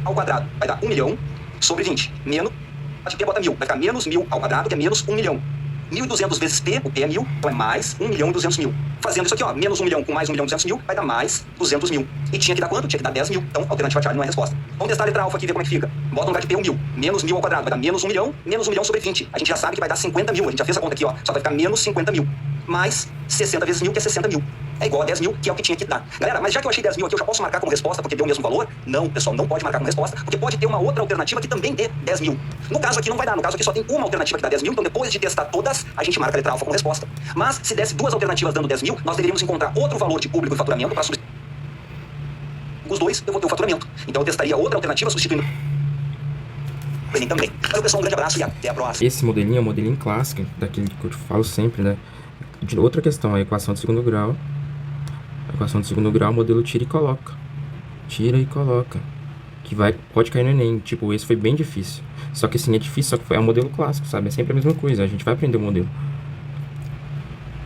Ao quadrado vai dar 1 milhão sobre 20. Menos, a gente bota 1.000. Vai ficar menos 1.000 ao quadrado, que é menos 1 milhão. 1.200 vezes P, o P é 1.000, então é mais 1.200.000. Fazendo isso aqui, ó, menos 1 milhão com mais 1.200.000, vai dar mais 200.000. E tinha que dar quanto? Tinha que dar 10 mil. Então, a alternativa Charlie não é a resposta. Vamos testar a letra alfa aqui e ver como é que fica. Bota no lugar de P 1.000. Menos 1.000 ao quadrado, vai dar menos 1 milhão, menos 1 milhão sobre 20. A gente já sabe que vai dar 50 mil. A gente já fez a conta aqui, ó. Só vai ficar menos 50 mil. Mais 60 vezes 1.000, que é 60 mil. É igual a 10 mil, que é o que tinha que dar. Galera, mas já que eu achei 10 mil aqui, eu já posso marcar como resposta porque deu o mesmo valor? Não, pessoal, não pode marcar como resposta, porque pode ter uma outra alternativa que também dê 10 mil. No caso aqui não vai dar, no caso aqui só tem uma alternativa que dá 10 mil, então depois de testar todas, a gente marca a letra alfa como resposta. Mas se desse duas alternativas dando 10 mil, nós deveríamos encontrar outro valor de público e faturamento para substituir os dois, eu vou ter o faturamento. Então eu testaria outra alternativa substituindo o Enem também. Valeu, pessoal, um grande abraço e até a próxima. Esse modelinho é um modelinho clássico, daquele que eu falo sempre, né? De outra questão, a equação de segundo grau. A equação de segundo grau, o modelo tira e coloca. Tira e coloca. Que pode cair no Enem. Tipo, esse foi bem difícil. Só que assim, é difícil, só que é um modelo clássico, sabe? É sempre a mesma coisa, a gente vai aprender o modelo.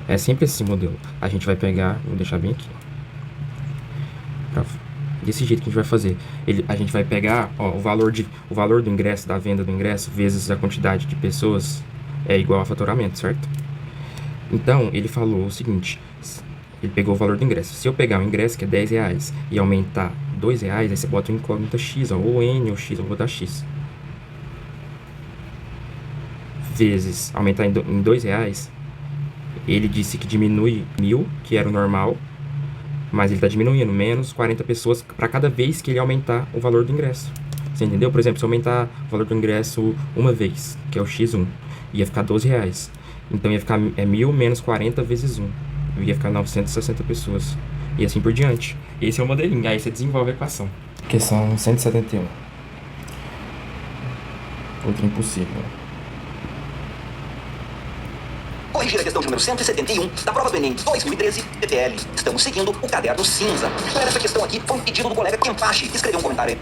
É sempre esse modelo. A gente vai pegar, vou deixar bem aqui. Desse jeito que a gente vai fazer. A gente vai pegar, ó, o valor do ingresso, da venda do ingresso, vezes a quantidade de pessoas é igual a faturamento, certo? Então, ele falou o seguinte, ele pegou o valor do ingresso. Se eu pegar o ingresso, que é 10 reais, e aumentar 2 reais, aí você bota o incógnita X, ó, ou N ou X, eu vou botar X. Vezes, aumentar em 2 reais, ele disse que diminui 1.000, que era o normal, mas ele está diminuindo, menos 40 pessoas para cada vez que ele aumentar o valor do ingresso. Você entendeu? Por exemplo, se eu aumentar o valor do ingresso uma vez, que é o X1, ia ficar 12 reais. Então ia ficar 1.000 menos 40 vezes 1. Ia ficar 960 pessoas. E assim por diante. Esse é o modelinho. Aí você desenvolve a equação. Questão 171. Outra impossível. Corrigir a questão de número 171 da prova do Enem 2013, PPL. Estamos seguindo o caderno cinza. Galera, essa questão aqui foi um pedido do colega Kempachi, que escreveu um comentário aí.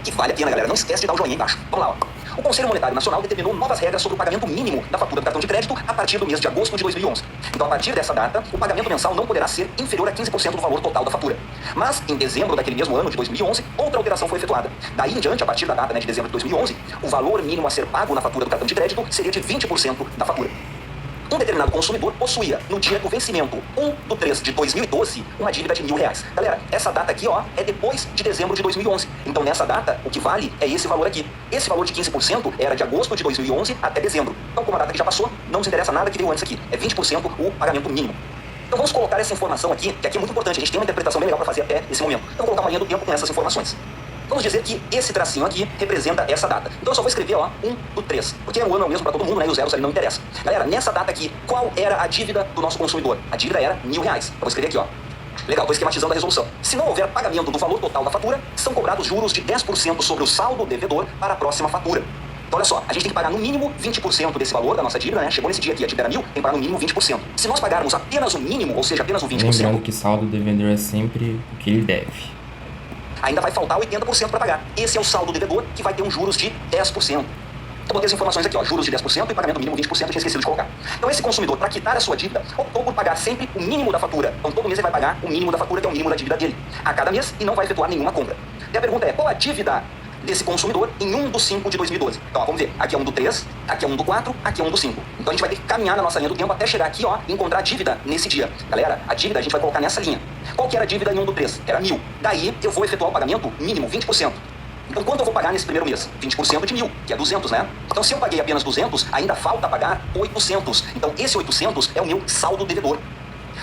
Que vale a pena, galera. Não esquece de dar o joinha aí embaixo. Vamos lá, ó. O Conselho Monetário Nacional determinou novas regras sobre o pagamento mínimo da fatura do cartão de crédito a partir do mês de agosto de 2011. Então, a partir dessa data, o pagamento mensal não poderá ser inferior a 15% do valor total da fatura. Mas, em dezembro daquele mesmo ano de 2011, outra alteração foi efetuada. Daí em diante, a partir da data, de dezembro de 2011, o valor mínimo a ser pago na fatura do cartão de crédito seria de 20% da fatura. Um determinado consumidor possuía, no dia do vencimento 1/3/2012, uma dívida de R$1.000. Galera, essa data aqui, ó, é depois de dezembro de 2011. Então, nessa data, o que vale é esse valor aqui. Esse valor de 15% era de agosto de 2011 até dezembro. Então, como a data que já passou, não nos interessa nada que veio antes aqui. É 20% o pagamento mínimo. Então, vamos colocar essa informação aqui, que aqui é muito importante. A gente tem uma interpretação bem legal para fazer até esse momento. Então, vou colocar uma linha do tempo com essas informações. Vamos dizer que esse tracinho aqui representa essa data. Então eu só vou escrever, ó, 1/3. Porque o ano é o mesmo para todo mundo, né? E os zeros ali não interessam. Galera, nessa data aqui, qual era a dívida do nosso consumidor? A dívida era R$1.000. Eu vou escrever aqui, ó. Legal, estou esquematizando a resolução. Se não houver pagamento do valor total da fatura, são cobrados juros de 10% sobre o saldo devedor para a próxima fatura. Então, olha só, a gente tem que pagar no mínimo 20% desse valor da nossa dívida, né? Chegou nesse dia aqui, a dívida era 1.000, tem que pagar no mínimo 20%. Se nós pagarmos apenas o mínimo, ou seja, apenas o 20%... Lembrando que saldo devedor é sempre o que ele deve. Ainda vai faltar 80% para pagar. Esse é o saldo devedor, que vai ter um juros de 10%. Eu botei as informações aqui, ó, juros de 10% e pagamento mínimo 20%, eu tinha esquecido de colocar. Então esse consumidor, para quitar a sua dívida, optou por pagar sempre o mínimo da fatura. Então todo mês ele vai pagar o mínimo da fatura, que é o mínimo da dívida dele, a cada mês, e não vai efetuar nenhuma compra. E a pergunta é, qual a dívida desse consumidor em 1/5 de 2012? Então, ó, vamos ver, aqui é 1/3, aqui é 1/4, aqui é 1/5. Então a gente vai ter que caminhar na nossa linha do tempo até chegar aqui, ó, e encontrar a dívida nesse dia. Galera, a dívida a gente vai colocar nessa linha. Qual que era a dívida em 1/3? Era 1.000. Daí eu vou efetuar o pagamento mínimo, 20%. Então quanto eu vou pagar nesse primeiro mês? 20% de 1.000, que é 200, né? Então se eu paguei apenas 200, ainda falta pagar 800. Então esse 800 é o meu saldo devedor.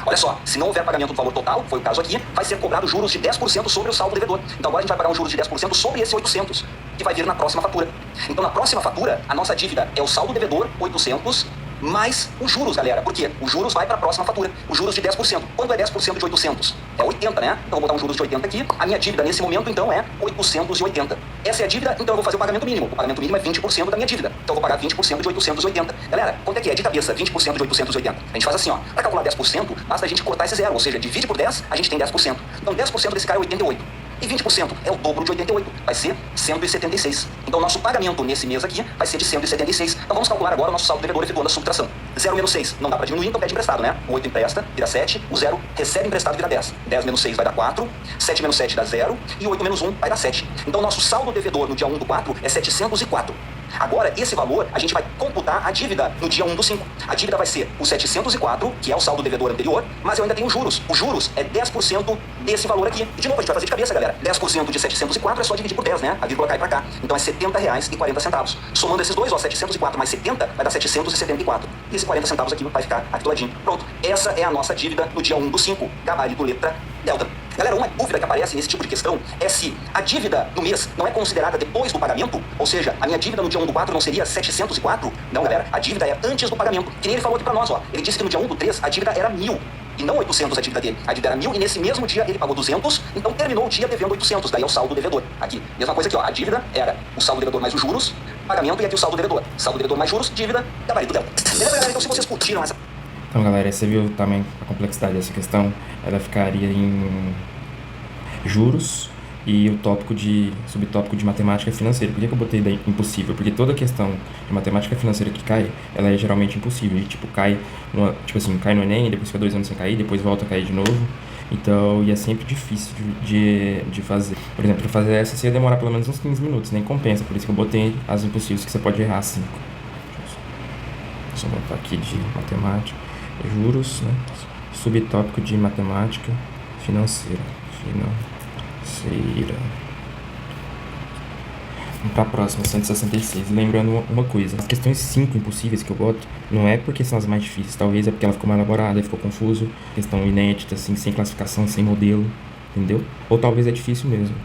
Olha só, se não houver pagamento do valor total, foi o caso aqui, vai ser cobrado juros de 10% sobre o saldo devedor. Então agora a gente vai pagar um juros de 10% sobre esse 800, que vai vir na próxima fatura. Então na próxima fatura, a nossa dívida é o saldo devedor, 800, mais os juros, galera. Por quê? Os juros vai para a próxima fatura. Os juros de 10%. Quanto é 10% de 800? É 80, né? Então eu vou botar um juros de 80 aqui. A minha dívida nesse momento, então, é 880. Essa é a dívida, então eu vou fazer o pagamento mínimo. O pagamento mínimo é 20% da minha dívida. Então eu vou pagar 20% de 880. Galera, quanto é que é de cabeça 20% de 880? A gente faz assim, ó. Para calcular 10%, basta a gente cortar esse zero. Ou seja, divide por 10, a gente tem 10%. Então 10% desse cara é 88. E 20% é o dobro de 88, vai ser 176. Então o nosso pagamento nesse mês aqui vai ser de 176. Então vamos calcular agora o nosso saldo devedor efetuando a subtração. 0 menos 6, não dá para diminuir, então pede emprestado, né? O 8 empresta, vira 7, o 0 recebe emprestado, vira 10. 10 menos 6 vai dar 4, 7 menos 7 dá 0, e 8 menos 1 vai dar 7. Então o nosso saldo devedor no dia 1 do 4 é 704. Agora, esse valor, a gente vai computar a dívida no dia 1 do 5. A dívida vai ser o 704, que é o saldo devedor anterior, mas eu ainda tenho juros. Os juros é 10% desse valor aqui. E de novo, a gente vai fazer de cabeça, galera. 10% de 704 é só dividir por 10, né? A vírgula cai pra cá. Então é R$70,40. Somando esses dois, ó, 704 mais 70 vai dar 774. E esse 40 centavos aqui vai ficar aqui do ladinho. Pronto. Essa é a nossa dívida no dia 1 do 5. Gabarito letra delta. Galera, uma dúvida que aparece nesse tipo de questão é se a dívida no mês não é considerada depois do pagamento, ou seja, a minha dívida no dia 1 do 4 não seria 704? Não, galera, a dívida é antes do pagamento. Que nem ele falou aqui pra nós, ó. Ele disse que no dia 1 do 3 a dívida era 1.000. E não 800 a dívida dele. A dívida era 1.000 e nesse mesmo dia ele pagou 200, então terminou o dia devendo 800. Daí é o saldo devedor. Aqui, mesma coisa aqui, ó. A dívida era o saldo devedor mais os juros, pagamento e aqui o saldo devedor. Saldo devedor mais juros, dívida, gabarito dela. Beleza, galera? Então se vocês curtiram essa... Então, galera, você viu também a complexidade dessa questão? Ela ficaria em juros e o subtópico de matemática financeira. Por que eu botei daí impossível? Porque toda questão de matemática financeira que cai, ela é geralmente impossível. E, cai no Enem, depois fica 2 anos sem cair, depois volta a cair de novo. Então, e é sempre difícil de fazer. Por exemplo, para fazer essa, você ia demorar pelo menos uns 15 minutos, nem compensa. Por isso que eu botei as impossíveis, que você pode errar 5. Deixa eu botar aqui de matemática, juros, né? Subtópico de matemática financeira. Vamos para a próxima, 166. Lembrando uma coisa, as questões 5 impossíveis que eu boto, não é porque são as mais difíceis, talvez é porque ela ficou mal elaborada, ficou confuso, questão inédita, assim, sem classificação, sem modelo, entendeu? Ou talvez é difícil mesmo.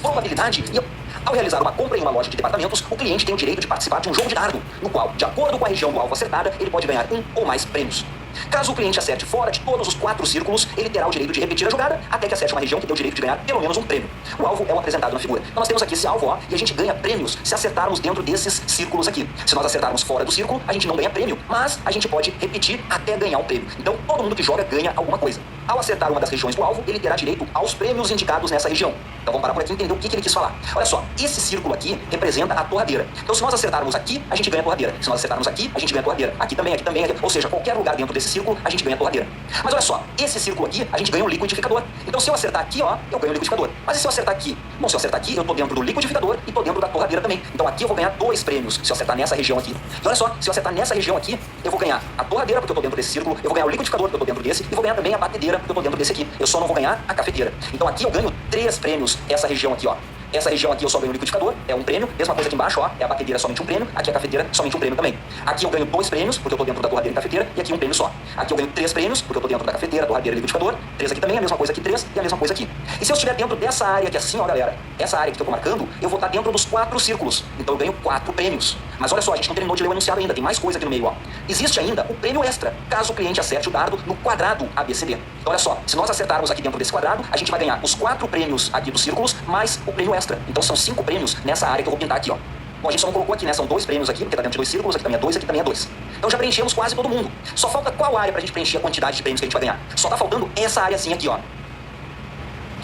Probabilidade e... Ao realizar uma compra em uma loja de departamentos, o cliente tem o direito de participar de um jogo de dardo, no qual, de acordo com a região do alvo acertada, ele pode ganhar 1 ou mais prêmios. Caso o cliente acerte fora de todos os 4 círculos, ele terá o direito de repetir a jogada até que acerte uma região que tem o direito de ganhar pelo menos um prêmio. O alvo é o apresentado na figura. Então nós temos aqui esse alvo, ó, e a gente ganha prêmios se acertarmos dentro desses círculos aqui. Se nós acertarmos fora do círculo, a gente não ganha prêmio, mas a gente pode repetir até ganhar um prêmio. Então todo mundo que joga ganha alguma coisa. Ao acertar uma das regiões do alvo, ele terá direito aos prêmios indicados nessa região. Então vamos parar por aqui e entender o que ele quis falar. Olha só, esse círculo aqui representa a torradeira. Então se nós acertarmos aqui, a gente ganha a torradeira. Se nós acertarmos aqui, a gente ganha a torradeira. Aqui também, aqui também, aqui. Ou seja, qualquer lugar dentro desse círculo, a gente ganha a torradeira. Mas olha só, esse círculo aqui, a gente ganha um liquidificador. Então se eu acertar aqui, ó, eu ganho um liquidificador. Mas e se eu acertar aqui? Bom, se eu acertar aqui, eu tô dentro do liquidificador e tô dentro da torradeira também. Então aqui eu vou ganhar 2 prêmios se eu acertar nessa região aqui. E olha só, se eu acertar nessa região aqui, eu vou ganhar a torradeira porque eu tô dentro desse círculo, eu vou ganhar o liquidificador porque eu tô dentro desse, e vou ganhar também a batedeira porque eu tô dentro desse aqui. Eu só não vou ganhar a cafeteira. Então aqui eu ganho 3 prêmios, essa região aqui, ó. Essa região aqui eu só ganho o liquidificador, é um prêmio. Mesma coisa aqui embaixo, ó, é a batedeira somente um prêmio. Aqui a cafeteira somente um prêmio também. Aqui eu ganho 2 prêmios, porque eu tô dentro da torradeira e cafeteira, e aqui um prêmio só. Aqui eu ganho 3 prêmios, porque eu tô dentro da cafeteira, torradeira e liquidificador. 3 aqui também, a mesma coisa aqui 3 e a mesma coisa aqui. E se eu estiver dentro dessa área aqui assim, ó, galera, essa área que eu tô marcando, eu vou estar dentro dos 4 círculos. Então eu ganho 4 prêmios. Mas olha só, a gente não terminou de ler o enunciado ainda, tem mais coisa aqui no meio, ó. Existe ainda o prêmio extra, caso o cliente acerte o dardo no quadrado ABCD. Então olha só, se nós acertarmos aqui dentro desse quadrado, a gente vai ganhar os 4 prêmios aqui dos círculos, mais o prêmio extra. Então são 5 prêmios nessa área que eu vou pintar aqui, ó. Bom, a gente só não colocou aqui, né? São 2 prêmios aqui, porque tá dentro de 2 círculos, aqui também é 2, aqui também é 2. Então já preenchemos quase todo mundo. Só falta qual área pra gente preencher a quantidade de prêmios que a gente vai ganhar? Só tá faltando essa áreazinha aqui, ó.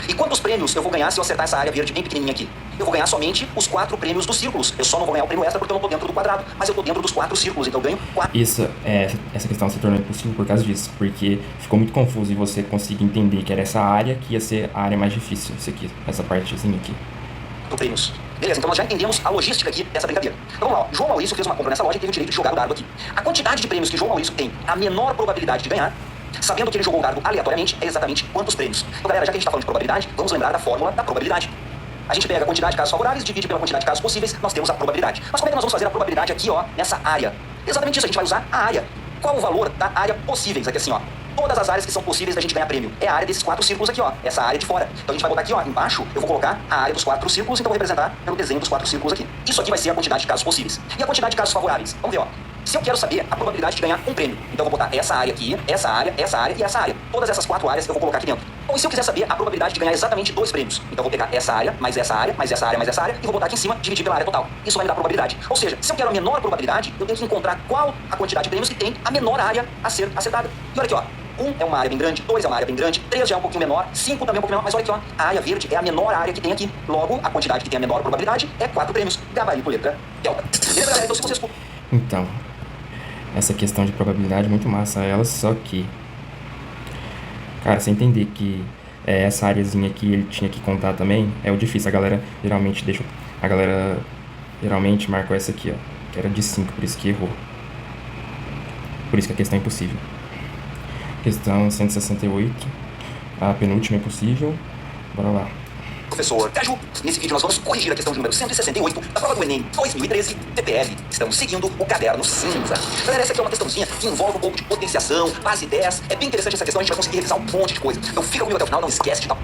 E quantos prêmios eu vou ganhar se eu acertar essa área verde bem pequenininha aqui? Eu vou ganhar somente os 4 prêmios dos círculos. Eu só não vou ganhar o prêmio extra porque eu não tô dentro do quadrado, mas eu tô dentro dos 4 círculos, então eu ganho 4. Essa questão se tornou impossível por causa disso, porque ficou muito confuso e você conseguir entender que era essa área que ia ser a área mais difícil, isso aqui, essa partezinha aqui. Prêmios. Beleza, então nós já entendemos a logística aqui dessa brincadeira. Então vamos lá, ó. João Maurício fez uma compra nessa loja e teve o direito de jogar o dardo aqui. A quantidade de prêmios que João Maurício tem a menor probabilidade de ganhar, sabendo que ele jogou o dardo aleatoriamente, é exatamente quantos prêmios. Então galera, já que a gente tá falando de probabilidade, vamos lembrar da fórmula da probabilidade. A gente pega a quantidade de casos favoráveis, divide pela quantidade de casos possíveis, nós temos a probabilidade. Mas como é que nós vamos fazer a probabilidade aqui, ó, nessa área? Exatamente isso, a gente vai usar a área. Qual o valor da área possíveis? Aqui assim, ó. todas as áreas que são possíveis da gente ganhar prêmio. É a área desses 4 círculos aqui, ó. Essa área de fora. Então a gente vai botar aqui, ó, embaixo, eu vou colocar a área dos 4 círculos, então eu vou representar pelo desenho dos 4 círculos aqui. Isso aqui vai ser a quantidade de casos possíveis. E a quantidade de casos favoráveis? Vamos ver, ó. Se eu quero saber a probabilidade de ganhar um prêmio, então eu vou botar essa área aqui, essa área, essa área e essa área. Todas essas 4 áreas eu vou colocar aqui dentro. Ou e se eu quiser saber a probabilidade de ganhar exatamente 2 prêmios? Então eu vou pegar essa área, mais essa área, mais essa área, mais essa área e vou botar aqui em cima, dividir pela área total. Isso vai me dar probabilidade. Ou seja, se eu quero a menor probabilidade, eu tenho que encontrar qual a quantidade de prêmios que tem a menor área a ser acertada. E olha aqui, ó. 1 é uma área bem grande, 2 é uma área bem grande, 3 já é um pouquinho menor, 5 também é um pouquinho menor, mas olha aqui, ó, a área verde é a menor área que tem aqui. Logo, a quantidade que tem a menor probabilidade é 4 prêmios. Gabarito, letra, delta. Beleza, galera? Então se vocês... Então, essa questão de probabilidade é muito massa ela, só que... Cara, você entender que essa áreazinha aqui ele tinha que contar também, é o difícil. A galera geralmente deixa... A galera geralmente marcou essa aqui, ó, que era de 5, por isso que errou. Por isso que a questão é impossível. Questão 168, a penúltima é possível. Bora lá. Professor Caju, nesse vídeo nós vamos corrigir a questão de número 168 da prova do Enem 2013 TPL. Estamos seguindo o caderno cinza. Galera, essa aqui é uma questãozinha que envolve um pouco de potenciação, base 10. É bem interessante essa questão, a gente vai conseguir revisar um monte de coisa. Então fica comigo até o final, não esquece de dar